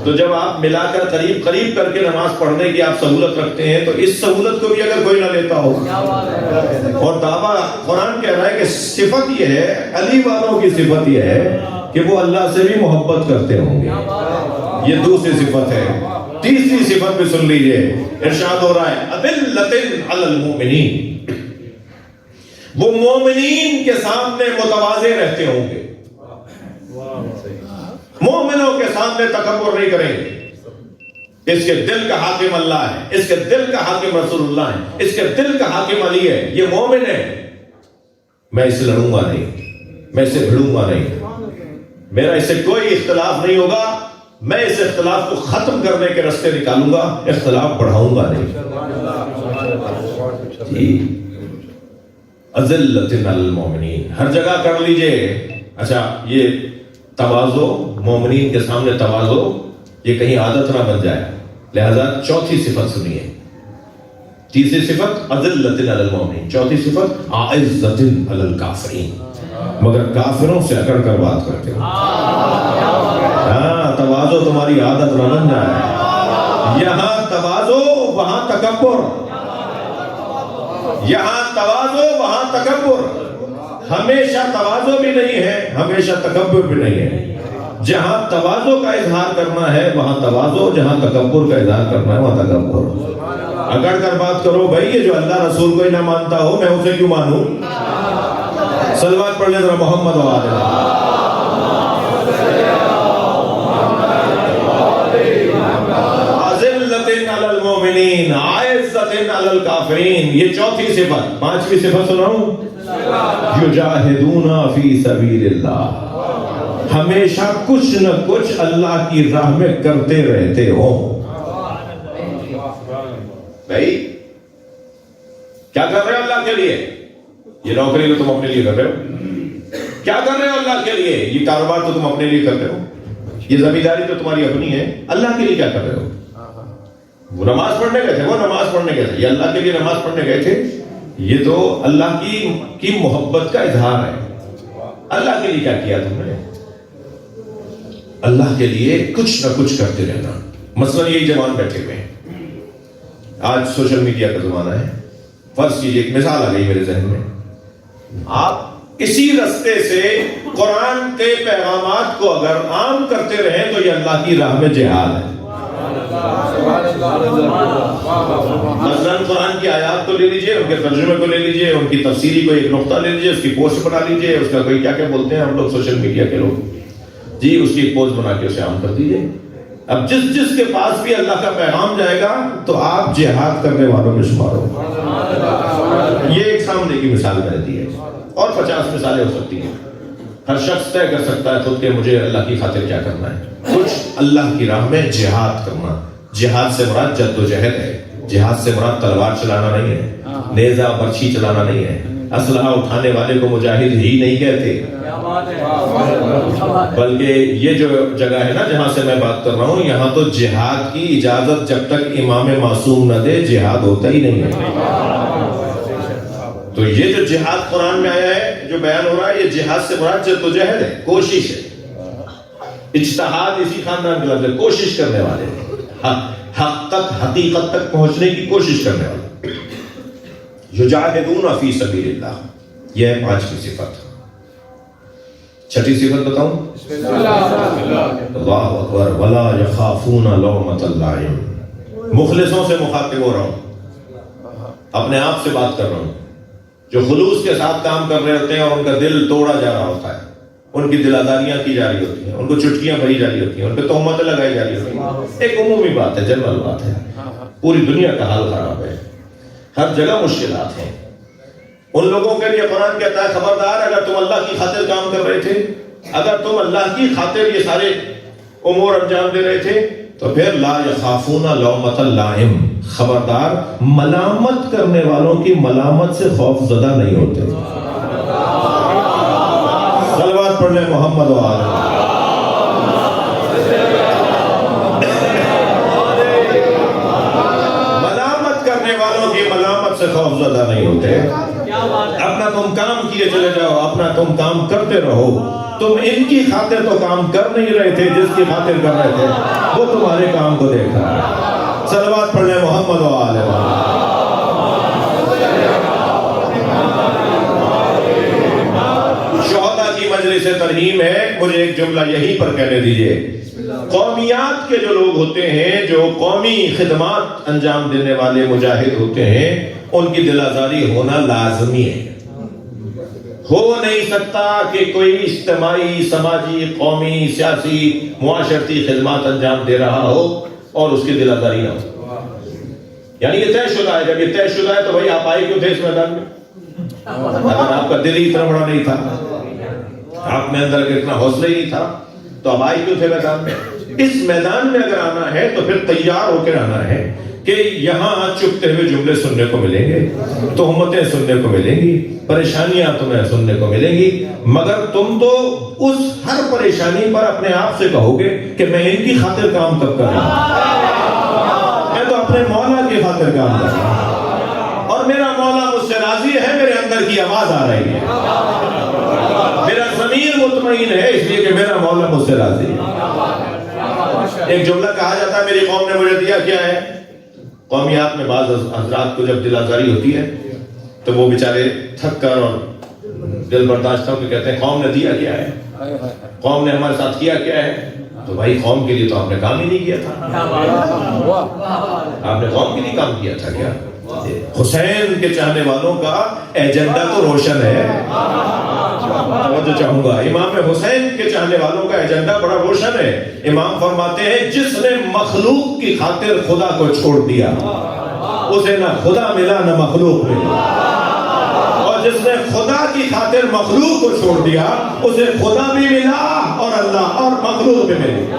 تو جب آپ ملا کر قریب کر کے نماز پڑھنے کی آپ سہولت رکھتے ہیں تو اس سہولت کو بھی اگر کوئی نہ لیتا ہو، اور دعویٰ قرآن کہہ رہا ہے کہ صفت یہ ہے، علی والوں کی صفت یہ ہے کہ وہ اللہ سے بھی محبت کرتے ہوں گے، یہ دوسری صفت ہے۔ تیسری صفت بھی سن لیجئے، ارشاد ہو رہا ہے اذلۃ علی المؤمنین، وہ مومنین کے سامنے متواضع رہتے ہوں گے، مومنوں کے سامنے تکبر نہیں کریں گے۔ اس کے دل کا حاکم اللہ ہے، اس کے دل کا حاکم رسول اللہ ہے، اس کے دل کا حاکم علی ہے، یہ مومن ہے، میں اسے لڑوں گا نہیں، میں اسے بھڑوں گا نہیں، میرا اس سے کوئی اختلاف نہیں ہوگا، میں اس اختلاف کو ختم کرنے کے راستے نکالوں گا، اختلاف بڑھاؤں گا نہیں۔ اذلۃ علی المؤمنین ہر جگہ کر لیجئے۔ اچھا، یہ تواضع، مومنین کے سامنے تواضع، یہ کہیں عادت نہ بن جائے، لہذا چوتھی صفت سنیے۔ تیسری صفت اذلۃ علی المؤمنین، چوتھی صفت اعزۃ علی الکافرین، مگر کافروں سے اکڑ کر بات کرتے ہو۔ ہاں، تواضع تمہاری عادت نہ بن جائے، یہاں تواضع وہاں تکبر، یہاں تواضع وہاں تکبر، ہمیشہ تواضع بھی نہیں ہے، ہمیشہ تکبر بھی نہیں ہے۔ جہاں تواضع کا اظہار کرنا ہے وہاں تواضع، جہاں تکبر کا اظہار کرنا ہے وہاں تکبر۔ اکڑ کر بات کرو، بھائی یہ جو اللہ رسول کو ہی نہ مانتا ہو میں اسے کیوں مانوں؟ صلوات پڑھ لیں ذرا محمد و آلہ۔ اذلۃ علی المؤمنین اعزۃ علی الکافرین، یہ چوتھی صفت۔ پانچویں صفت سناؤں، یجاہدون فی سبیل اللہ، ہمیشہ کچھ نہ کچھ اللہ کی راہ میں کرتے رہتے ہو۔ بھائی کیا کر رہے ہو اللہ کے لیے؟ یہ نوکری تو تم اپنے لیے کر رہے ہو۔ کیا کر رہے ہو اللہ کے لیے؟ یہ کاروبار تو تم اپنے لیے کرتے ہو، یہ زمینداری تو تمہاری اپنی ہے، اللہ کے لیے کیا کر رہے ہو؟ وہ نماز پڑھنے گئے تھے، وہ نماز پڑھنے گئے تھے، یہ اللہ کے لیے نماز پڑھنے گئے تھے، یہ تو اللہ کی محبت کا اظہار ہے۔ اللہ کے لیے کیا کیا تم نے؟ اللہ کے لیے کچھ نہ کچھ کرتے رہنا۔ مثلا یہی جوان بیٹھے ہوئے ہیں، آج سوشل میڈیا کا زمانہ ہے، فرض کیجئے ایک مثال آ گئی میرے ذہن میں، آپ اسی رستے سے قرآن کے پیغامات کو اگر عام کرتے رہیں تو یہ اللہ کی راہ میں جہاد ہے۔ مثلا قرآن کی آیات کو لے لیجئے، ان کے ترجمے کو لے لیجئے، ان کی تفسیری کو ایک نقطہ لے لیجئے، اس کی پوسٹ بنا لیجئے، اس کا کوئی کیا کیا بولتے ہیں ہم لوگ سوشل میڈیا کے لوگ، جی اس کی ایک پوسٹ بنا کے اسے عام کر دیجئے۔ اب جس کے پاس بھی اللہ کا پیغام جائے گا تو آپ جہاد کرنے والوں میں شمار ہو۔ یہ ایک سامنے کی مثال میں نے دی ہے، اور 50 مثالیں ہو سکتی ہیں۔ ہر شخص طے کر سکتا ہے خود کہ مجھے اللہ کی خاطر کیا کرنا ہے، کچھ اللہ کی راہ میں جہاد کرنا، جہاد سے مراد جد و جہد ہے. جہاد سے مراد تلوار چلانا نہیں ہے, نیزہ برچھی چلانا نہیں ہے, اسلحہ اٹھانے والے کو مجاہد ہی نہیں کہتے, بلکہ یہ جو جگہ ہے نا جہاں سے میں بات کر رہا ہوں, یہاں تو جہاد کی اجازت جب تک امام معصوم نہ دے جہاد ہوتا ہی نہیں ہے. تو یہ جو جہاد قرآن میں آیا ہے, جو بیان ہو رہا ہے, یہ جہاد سے مراد جد و جہد ہے, کوشش ہے. اجتہاد اسی خاندان کے لفظ ہے, کوشش کرنے والے, حق تک, حقیقت تک پہنچنے کی کوشش کرنے والے. یجاہدون فی سبیل اللہ, یہ ہے 5 کی صفت. 6ٹھی صفت بتاؤں, اللہ اکبر, ولا یخافون لومۃ لائم. مخلصوں سے مخاطب ہو رہا ہوں, اپنے آپ سے بات کر رہا ہوں, جو خلوص کے ساتھ کام کر رہے ہوتے ہیں اور ان کا دل توڑا جا رہا ہوتا ہے, ان کی دل آزاریاں کی جا رہی ہوتی ہیں, ان کو چٹکیاں بھری جا رہی ہوتی ہیں, ان پہ تہمتیں لگائی جا رہی ہوتی ہیں. ایک عمومی بات ہے, جنرل بات ہے, پوری دنیا کا حال خراب ہے, ہر جگہ مشکلات ہیں. ان لوگوں کے لیے قرآن کہتا ہے خبردار, اگر تم اللہ کی خاطر کام کر رہے تھے, اگر تم اللہ کی خاطر یہ سارے امور انجام دے رہے تھے, تو پھر لا یخافون لومۃ لائم, خبردار ملامت کرنے والوں کی ملامت سے خوف زدہ نہیں ہوتے. صلوات پڑھ لیں محمد و آل. ملامت کرنے والوں کی ملامت سے خوف زدہ نہیں ہوتے. اپنا تم کام کیے چلے جاؤ, اپنا تم کام کرتے رہو. تم ان کی خاطر تو کام کر نہیں رہے تھے, جس کی خاطر کر رہے تھے وہ تمہارے کام کو دیکھ رہا ہے. صلوات پڑھ لیں محمد و آل. شہداء کی مجلس ترحیم ہے, مجھے ایک جملہ یہیں پر کہنے دیجئے. قومیات کے جو لوگ ہوتے ہیں, جو قومی خدمات انجام دینے والے مجاہد ہوتے ہیں, ان کی دل آزاری ہونا لازمی ہے. ہو نہیں سکتا کہ کوئی اجتماعی, سماجی, قومی, سیاسی, معاشرتی خدمات انجام دے رہا ہو اور اس کی دل آزاری نہ ہو. یعنی یہ طے شدہ ہے. جب یہ طے شدہ ہے تو بھائی آپ آئے کیوں تھے اس میدان میں؟ اگر آپ کا دل ہی اتنا بڑا نہیں تھا, آپ میں اندر کے اتنا حوصلہ ہی نہیں تھا, تو آپ آئے کیوں تھے میدان میں؟ اس میدان میں اگر آنا ہے تو پھر تیار ہو کر آنا ہے کہ یہاں چپتے ہوئے جملے سننے کو ملیں گے, تہمتیں سننے کو ملیں گی, پریشانیاں تمہیں سننے کو ملیں گی, مگر تم تو اس ہر پریشانی پر اپنے آپ سے کہو گے کہ میں ان کی خاطر کام کب کر رہا ہوں, میں تو اپنے مولا کی خاطر کام کر رہا ہوں, اور میرا مولا مجھ سے راضی ہے, میرے اندر کی آواز آ رہی ہے, میرا ضمیر مطمئن ہے اس لیے کہ میرا مولا مجھ سے راضی ہے. ایک جملہ کہا جاتا ہے, میری قوم نے مجھے دیا کیا ہے. قومیات میں بعض حضرات کو جب دل آزاری ہوتی ہے تو وہ بیچارے تھک کر اور دل برداشت ہو کے کہتے ہیں قوم نے دیا کیا ہے, قوم نے ہمارے ساتھ کیا کیا ہے. تو بھائی قوم کے لیے تو آپ نے کام ہی نہیں کیا تھا, آپ نے قوم کے لیے کام کیا تھا کیا؟ حسین کے چاہنے والوں کا ایجنڈا تو روشن ہے. توجہ چاہوں گا, امام حسین کے چاہنے والوں کا ایجنڈا بڑا روشن ہے. امام فرماتے ہیں جس نے مخلوق کی خاطر خدا کو چھوڑ دیا اسے نہ خدا ملا نہ مخلوق ملا, اور جس نے خدا کی خاطر مخلوق کو چھوڑ دیا اسے خدا بھی ملا اور اللہ اور مخلوق بھی ملا.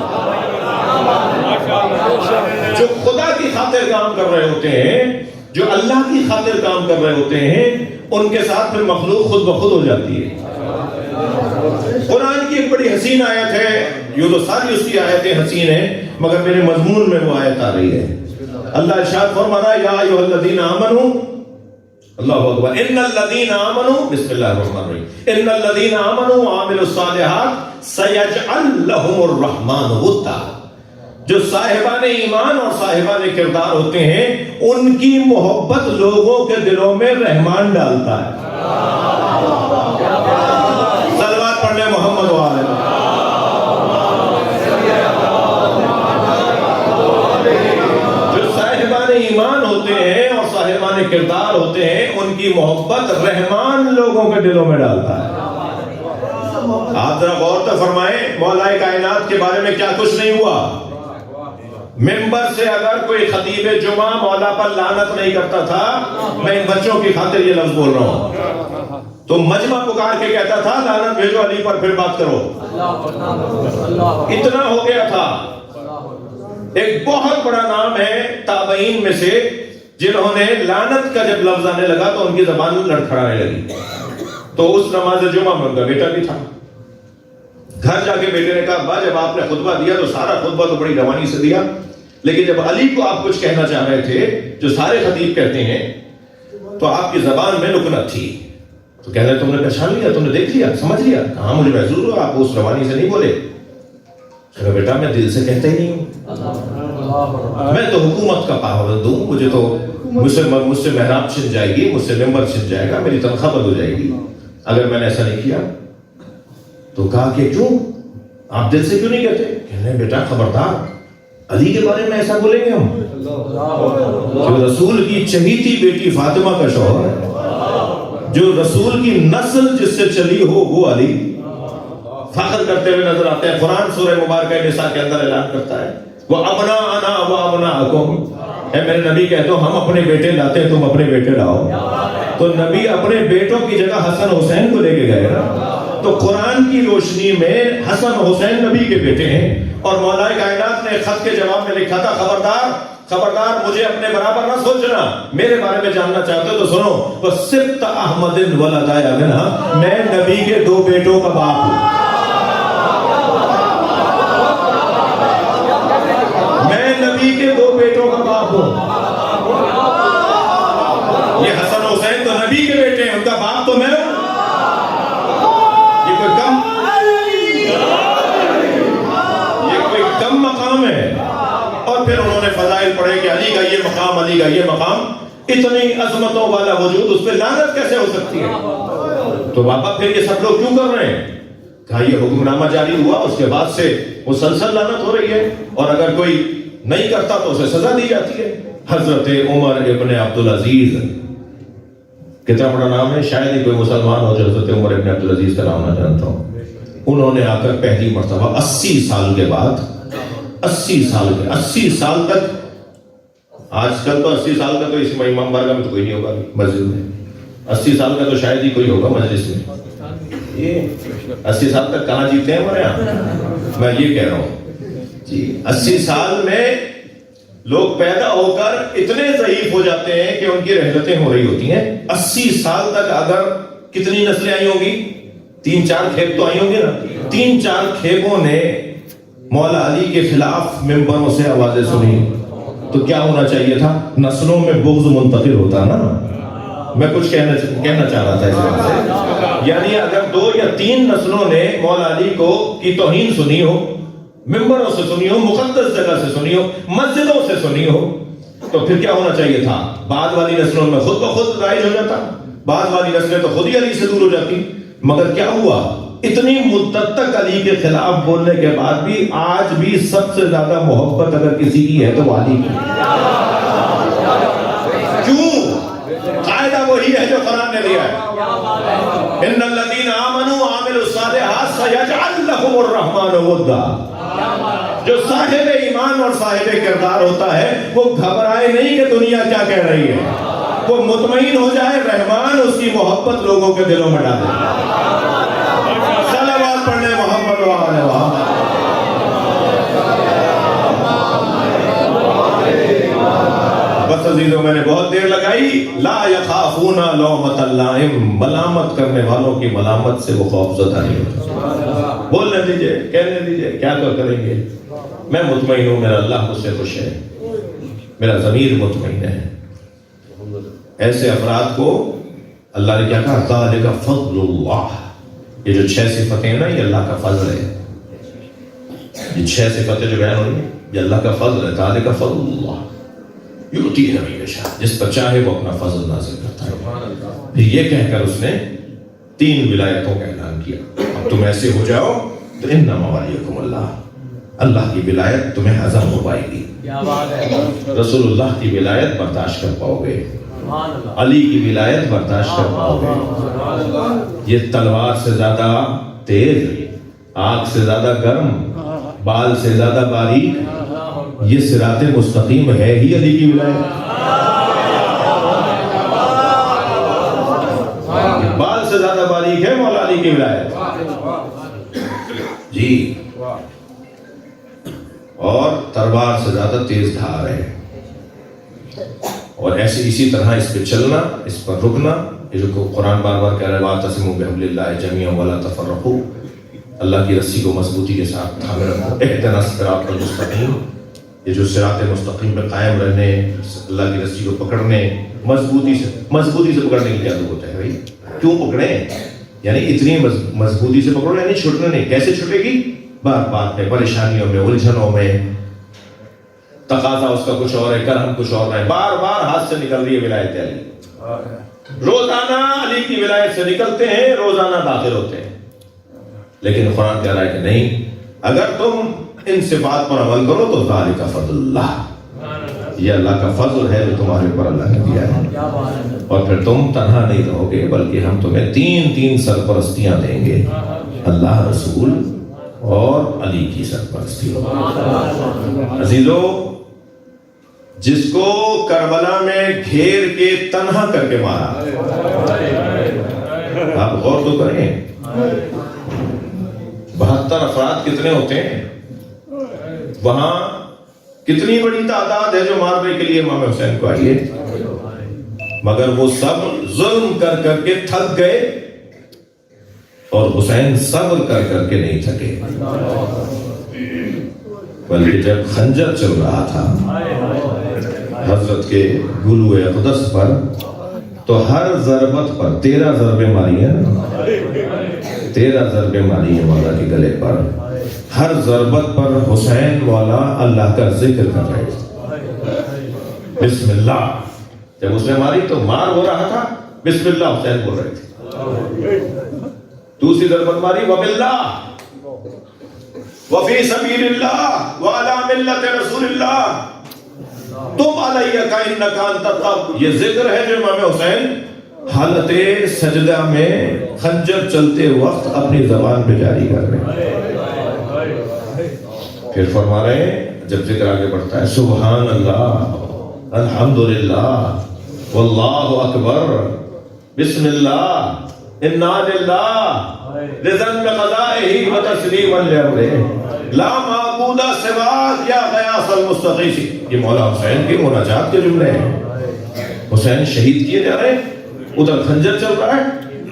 جو خدا کی خاطر کام کر رہے ہوتے ہیں, جو اللہ کی خاطر کام کر رہے ہوتے ہیں, ان کے ساتھ پھر مخلوق خود بخود ہو جاتی ہے. قرآن کی ایک بڑی حسین آیت ہے, یہ تو ساری اس کی آیتیں حسین ہیں مگر میرے مضمون میں وہ آیت آ رہی ہے. اللہ ارشاد فرما رہا ہے یا ایھا الذین آمنوا, اللہ اکبر, ان الذین آمنوا, بسم اللہ الرحمن الرحیم, ان الذین آمنوا وعملوا الصالحات سیجعل لهم الرحمن ودا. جو صاحبان ایمان اور صاحبان کردار ہوتے ہیں ان کی محبت لوگوں کے دلوں میں رحمان ڈالتا ہے. صلوات پڑھ لیں محمد و آل. جو صاحبان ایمان ہوتے ہیں اور صاحبان کردار ہوتے ہیں ان کی محبت رحمان لوگوں کے دلوں میں ڈالتا ہے. آپ ذرا غور تو فرمائیں, مولا کائنات کے بارے میں کیا کچھ نہیں ہوا. ممبر سے اگر کوئی خطیب جمعہ مولا پر لعنت نہیں کرتا تھا, میں ان بچوں کی خاطر یہ لفظ بول رہا ہوں, تو مجمع پکار کے کہتا تھا لعنت بھیجو علی پر پھر بات کرو. اتنا ہو گیا تھا. ایک بہت بڑا نام ہے تابعین میں سے جنہوں نے لعنت کا جب لفظ آنے لگا تو ان کی زبان لڑکھڑانے لگی. تو اس نماز جمعہ میں ان کا بیٹا بھی تھا. گھر جا کے بیٹے نے کہا ابا جب آپ نے خطبہ دیا تو سارا خطبہ تو بڑی روانی سے دیا, لیکن جب علی کو آپ کچھ کہنا چاہ رہے تھے جو سارے خطیب کہتے ہیں تو آپ کی زبان میں لکنت تھی. تو کہہ رہے تم نے پہچان لیا, تم نے دیکھ لیا, سمجھ لیا؟ کہاں مجھے محسوس ہوا آپ اس روانی سے نہیں بولے. کہا بیٹا میں دل سے کہتا ہی نہیں ہوں, میں تو حکومت کا پابند ہوں, مجھے تو مجھ سے محراب چھن جائے گی, مجھ سے ممبر چھن جائے گا, میری تنخواہ بند ہو جائے گی اگر میں نے ایسا نہیں کیا. تو کہا کہ کیوں آپ دل سے کیوں نہیں کہتے؟ کہنے بیٹا خبردار علی کے بارے میں ایسا بولیں گے ہم جو رسول کی چہیتی بیٹی فاطمہ کا شوہر ہے, جو رسول کی نسل جس سے چلی ہو وہ علی. فخر کرتے ہوئے نظر آتے ہیں. قرآن سورہ مبارکہ نساء کے اندر اعلان کرتا ہے وہ ابناءنا و ابناءکم, اے میرے نبی کہہ دو ہم اپنے بیٹے لاتے ہیں تم اپنے بیٹے لاؤ. تو نبی اپنے بیٹوں کی جگہ حسن حسین کو لے کے گئے نا. تو قرآن کی روشنی میں حسن حسین نبی کے بیٹے ہیں. اور مولا کائنات نے خط کے جواب میں لکھا تھا خبردار خبردار مجھے اپنے برابر نہ سوچنا, میرے بارے میں جاننا چاہتے ہو تو سنو. وَسِبْتَ أَحْمَدٍ وَلَدَ أَبِنَا, میں نبی کے 2 بیٹوں کا باپ ہوں. میں نبی کے 2 بیٹوں کا باپ ہوں. یہ حسن حسین تو نبی کے بیٹے ہیں, ان کا باپ تو میں ہوں. یہ کوئی کم مقام ہے. اور پھر انہوں نے فضائل پڑھے کہ علی کا یہ مقام, علی کا یہ مقام, اتنی عظمتوں والا وجود, اس پہ لعنت کیسے ہو سکتی ہے؟ تو بابا پھر یہ سب لوگ کیوں کر رہے ہیں؟ کہا یہ حکم نامہ جاری ہوا, اس کے بعد سے مسلسل لعنت ہو رہی ہے, اور اگر کوئی نہیں کرتا تو اسے سزا دی جاتی ہے. حضرت عمر ابن عبدالعزیز, کتنا بڑا نام ہے, شاید ہی کوئی مسلمان ہو جو حضرت عمر ابن عبدالعزیز کا نام نہ جانتا ہوں. انہوں نے آ کر پہلی مرتبہ 80 سال کے بعد 80 سال تک, آج کل تو 80 سال کا تو اس امام بارگاہ میں تو کوئی نہیں ہوگا مسجد میں, 80 سال کا تو شاید ہی کوئی ہوگا مجلس میں. یہ 80 سال تک کہاں جیتے ہیں ہمارے یہاں, میں یہ کہہ رہا ہوں جی. 80 سال میں لوگ پیدا ہو کر اتنے ضعیف ہو جاتے ہیں کہ ان کی رحلتیں ہو رہی ہوتی ہیں. 80 سال تک اگر کتنی نسلیں آئی ہوں گی, 3-4 کھیپ تو آئی ہوں گے نا. 3-4 کھیپوں نے مولا علی کے خلاف ممبروں سے آوازیں سنی, تو کیا ہونا چاہیے تھا؟ نسلوں میں بغض منتقل ہوتا نا. میں کچھ کہنا چاہ رہا تھا اس بات سے, یعنی اگر 2 یا 3 نسلوں نے مولا علی کی توہین سنی ہو, ممبروں سے سنی ہو, مقدس جگہ سے سنی ہو, مسجدوں سے سنی ہو, تو پھر کیا ہونا چاہیے تھا؟ بعد والی نسلوں میں خود بخود رائج ہو جاتا, بعد والی نسلیں تو خود ہی علی سے دور ہو جاتی. مگر کیا ہوا؟ اتنی مدت تک علی کے خلاف بولنے کے بعد بھی آج بھی سب سے زیادہ محبت اگر کسی کی ہے تو وہ علی کی. کیوں؟ قاعدہ وہی ہے جو قرآن نے دیا ہے, ان الذین آمنوا وعملوا الصالحات سیجعل لهم الرحمن ودا. جو صاحب ایمان اور صاحب کردار ہوتا ہے وہ گھبرائے نہیں کہ دنیا کیا کہہ رہی ہے, وہ مطمئن ہو جائے رحمان اس کی محبت لوگوں کے دلوں میں ڈالے. صلوات پڑھنے محمد و آلہ محمد. بس عزیزوں میں نے بہت دیر لگائی. لا یخافون لومۃ لائم, ملامت کرنے والوں کی ملامت سے وہ خوف زدہ نہیں ہوتا. بولنے دیجئے, کہنے دیجئے, کیا کریں گے. میں مطمئن ہوں, میرا اللہ مجھ سے خوش ہے, میرا ضمیر مطمئن ہے. ایسے افراد کو اللہ نے کیا کہا, ذالک فضل اللہ. یہ جو 6 صفتیں ہیں نا, یہ اللہ کا فضل ہے. یہ 6 صفتیں جو بیان ہوئی یہ اللہ کا فضل ہے. ذالک فضل اللہ یؤتی من یشاء, جس پر چاہے وہ اپنا فضل نازل کرتا ہے. یہ کہہ کر اس نے 3 ولایتوں کا اعلان کیا. اب تم ایسے ہو جاؤ تو انما ولیکم اللہ, اللہ کی ولایت تمہیں ہضم ہو پائے گی. رسول اللہ کی ولایت برداشت کر پاؤ گے, علی کی ولایت برداشت کر پاؤ گے. یہ تلوار سے زیادہ تیز, آگ سے زیادہ گرم, بال سے زیادہ باریک, یہ صراط مستقیم ہے ہی علی کی ولایت. بال سے زیادہ باریک ہے مولا علی کی ولایت جی, اور تلوار سے زیادہ زیادہ تیز دھار ہے، اور ایسے اسی طرح اس پہ چلنا، اس پر رکنا، یہ جو قرآن بار بار کہہ رہا ہے وَاعْتَصِمُوا بِحَبْلِ اللَّهِ جَمِيعًا وَلَا تَفَرَّقُوا، اللہ کی رسی کو مضبوطی کے ساتھ تھامے رکھو، اهْدِنَا الصِّرَاطَ الْمُسْتَقِيمَ، یہ جو صراط مستقیم پہ قائم رہنے، اللہ کی رسی کو پکڑنے، مضبوطی سے پکڑنے کی کیا ضرورت ہے بھائی؟ کیوں پکڑیں؟ یعنی اتنی مضبوطی سے پکڑو، یعنی چھوٹنے نہیں۔ کیسے چھوٹے گی؟ بات بات میں، پریشانیوں میں، الجھنوں میں، تقاضا اس کا کچھ اور ہے، کرم کچھ اور ہے، بار بار ہاتھ سے نکل رہی ہے ولایت علی، روزانہ علی کی ولایت سے نکلتے ہیں، روزانہ داخل ہوتے ہیں، لیکن قرآن کہہ رہا ہے کہ نہیں، اگر تم ان صفات پر عمل کرو تو ذالک فضل اللہ، یہ اللہ کا فضل ہے جو تمہارے اوپر اللہ نے دیا ہے، اور پھر تم تنہا نہیں رہو گے، بلکہ ہم تمہیں تین سرپرستیاں دیں گے، اللہ، رسول اور علی کی سرپرستی۔ عزیزو، جس کو کربلا میں گھیر کے تنہا کر کے مارا، آپ غور تو کریں، 72 افراد کتنے ہوتے ہیں، وہاں کتنی بڑی تعداد ہے جو مارنے کے لیے امام حسین کو آئی ہے، مگر وہ سب ظلم کر کر کے تھک گئے، اور حسین صبر کر کر کے نہیں تھکے، بلکہ جب خنجر چل رہا تھا حضرت کے گلو اقدس پر، تو ہر ضربت پر 13 ضربیں ماری ہیں، 13 ضربیں ماری ہیں مولا کے گلے پر، ہر ضربت پر حسین مولا اللہ کا ذکر کر رہے تھے، بسم اللہ، جب اس نے ماری تو مار ہو رہا تھا، بسم اللہ حسین بول رہے تھے، دوسری ضربت ماری وباللہ وفی سبیل اللہ وعلی ملت رسول اللہ تم علیہ کا انکا انت التواب، یہ ذکر ہے جو امام حسین حالت سجدہ میں خنجر چلتے وقت اپنی زبان پہ جاری کر رہے ہیں۔ پھر فرما رہے ہیں جب ذکر آگے بڑھتا ہے، سبحان اللہ، الحمدللہ، واللہ اکبر، بسم اللہ، انا للہ، رضاً بقضائہ و تسلیما لامرہ، لا معبود سواک یا غیاث المستغیث، یہ مولا حسین کے مناجات کے جملے ہیں۔ حسین شہید کیے جا رہے ہیں، ادھر خنجر چل رہا ہے،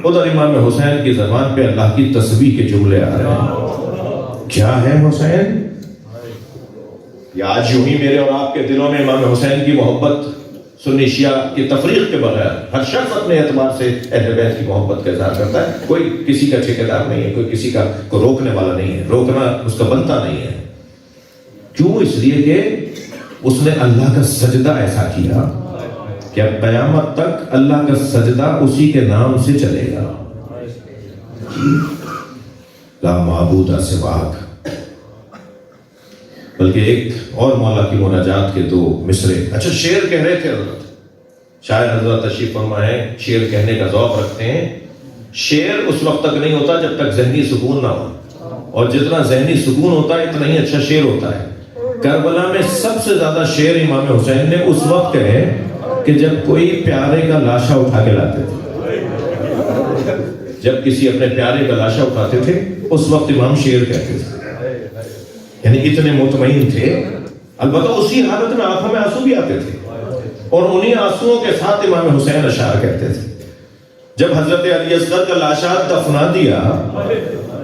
ادھر امام حسین کی زبان پہ اللہ کی تسبیح کے جملے آ رہے ہیں۔ کیا ہے حسین؟ یا آج یوں ہی میرے اور آپ کے دلوں میں امام حسین کی محبت سنی شیعہ کی تفریق کے بغیر ہر شخص اپنے اعتبار سے اہل بیت کی محبت کا اظہار کرتا ہے، کوئی کسی کا ٹھیکیدار نہیں ہے، کوئی کسی کا کو روکنے والا نہیں ہے، روکنا اس کا بنتا نہیں ہے۔ کیوں؟ اس لیے کہ اس نے اللہ کا سجدہ ایسا کیا کہ اب قیامت تک اللہ کا سجدہ اسی کے نام سے چلے گا، لا معبود سواک۔ بلکہ ایک اور مولا کی مناجات کے 2 مصرے، اچھا شعر کہہ رہے تھے حضرت، شاعر حضرت تشریف فرما ہے، شعر کہنے کا ذوق رکھتے ہیں، شعر اس وقت تک نہیں ہوتا جب تک ذہنی سکون نہ ہو، اور جتنا ذہنی سکون ہوتا ہے اتنا ہی اچھا شعر ہوتا ہے۔ کربلا میں سب سے زیادہ شعر امام حسین نے اس وقت کہے کہ جب کوئی پیارے کا لاشا اٹھا کے لاتے تھے، جب کسی اپنے پیارے کا لاشا اٹھاتے تھے اس وقت امام شعر کہتے تھے، یعنی اتنے مطمئن تھے۔ البتہ اسی حالت میں آنکھوں میں آنسو بھی آتے تھے، اور انہی آنسوؤں کے ساتھ امام حسین اشعار کہتے تھے۔ جب حضرت علی اصغر کا لاشا دفنا دیا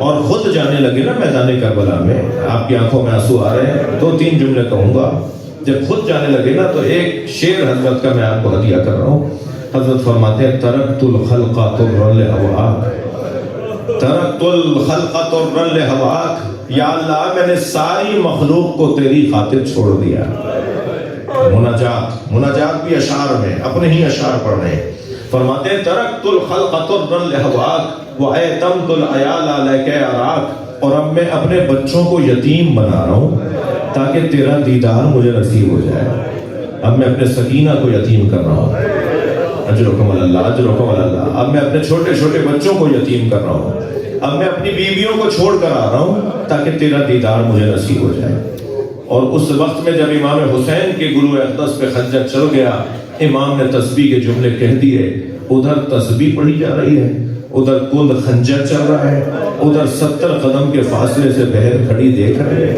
اور خود جانے لگے نا میدان کربلا میں، آپ کی آنکھوں میں آنسو آ رہے ہیں، 2-3 جملے کہوں گا، جب خود جانے لگے نا تو ایک شعر حضرت کا میں آپ کو ہدیہ کر رہا ہوں۔ حضرت فرماتے ہیں ترکت الخلق طرا لہواک، ترکت الخلق طرا لہواک، یا اللہ میں نے ساری مخلوق کو تیری خاطر چھوڑ دیا۔ مناجات بھی اشعار میں اپنے ہی اشعار پڑھ رہے ہیں، فرماتے ہیں ترکت الخلق طرا لہواک وایتمت العیال لک اراک، اور اب میں اپنے بچوں کو یتیم بنا رہا ہوں تاکہ تیرا دیدار مجھے نصیب ہو جائے۔ اب میں اپنے سکینہ کو یتیم کر رہا ہوں، اجرکم اللہ، اجرکم اللہ۔ اب میں اپنے چھوٹے چھوٹے بچوں کو یتیم کر رہا ہوں، اب میں اپنی بیویوں کو چھوڑ کر آ رہا ہوں تاکہ تیرا دیدار مجھے نصیب ہو جائے۔ اور اس وقت میں جب امام حسین کے گلو اقدس پہ خنجر چل گیا، امام نے تسبیح کے جملے کہہ دیے، ادھر تسبیح پڑھی جا رہی ہے، ادھر کل خنجر چل رہا ہے، ادھر 70 قدم کے فاصلے سے بہر کھڑی دیکھ رہے ہیں۔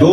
2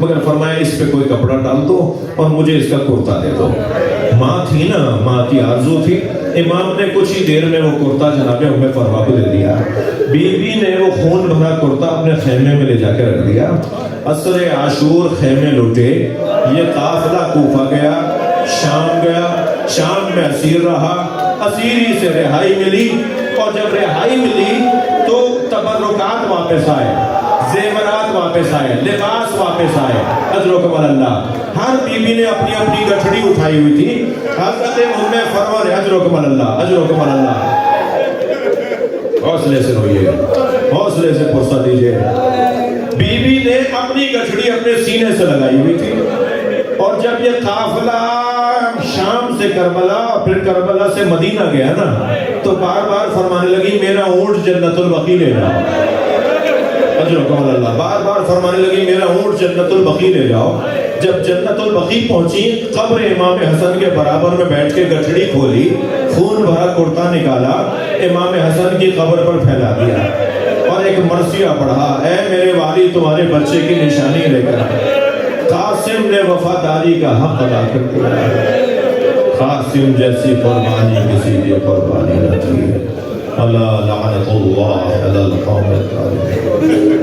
مگر فرمایا اس پہ کوئی کپڑا ڈال دو اور مجھے اس کا کرتا دے دو۔ ماں تھی نا، ماں کی آرزو تھی، امام نے کچھ ہی دیر میں وہ کرتا جناب ام فروا کو دے دیا۔ بی بی نے وہ خون بھرا کرتا اپنے خیمے میں لے جا کے رکھ دیا۔ عصر عاشور خیمے لوٹے، یہ قافلہ کوفہ گیا، شام گیا، شام میں اسیر رہا، اسیری سے رہائی ملی، اور جب رہائی ملی تو تبرکات واپس آئے، زیورات واپس آئے، لباس واپس آئے۔ اجرکم اللہ، ہر بی بی نے اپنی اپنی گٹھڑی اٹھائی ہوئی تھی۔ حضرت ام فروا نے اجرکم اللہ، اجرکم اللہ، حوصلے سے روئیے، حوصلے سے پرسہ دیجئے۔ بی بی نے اپنی گٹھڑی اپنے سینے سے لگائی ہوئی تھی، اور جب یہ قافلہ شام سے کربلا پھر کربلا سے مدینہ گیا نا تو بار بار فرمانے لگی میرا اونٹ جنت البقیع لے جاؤ۔ اجرکم اللہ، بار بار فرمانے لگی میرا اونٹ جنت البقیع لے جاؤ۔ جب جنت البقیع پہنچی، قبر امام حسن کے برابر میں بیٹھ کے گٹھڑی کھولی، خون بھرا کرتا نکالا، امام حسن کی قبر پر پھیلا دیا، اور ایک مرثیہ پڑھا، اے میرے والی تمہارے بچے کی نشانی لے کر قاسم نے وفاداری کا حق ادا کر دیا۔ قاسم جیسی قربانی کسی کی قربانی نہ تھی۔ اللہ لعنت اللہ علی القوم الظالمین۔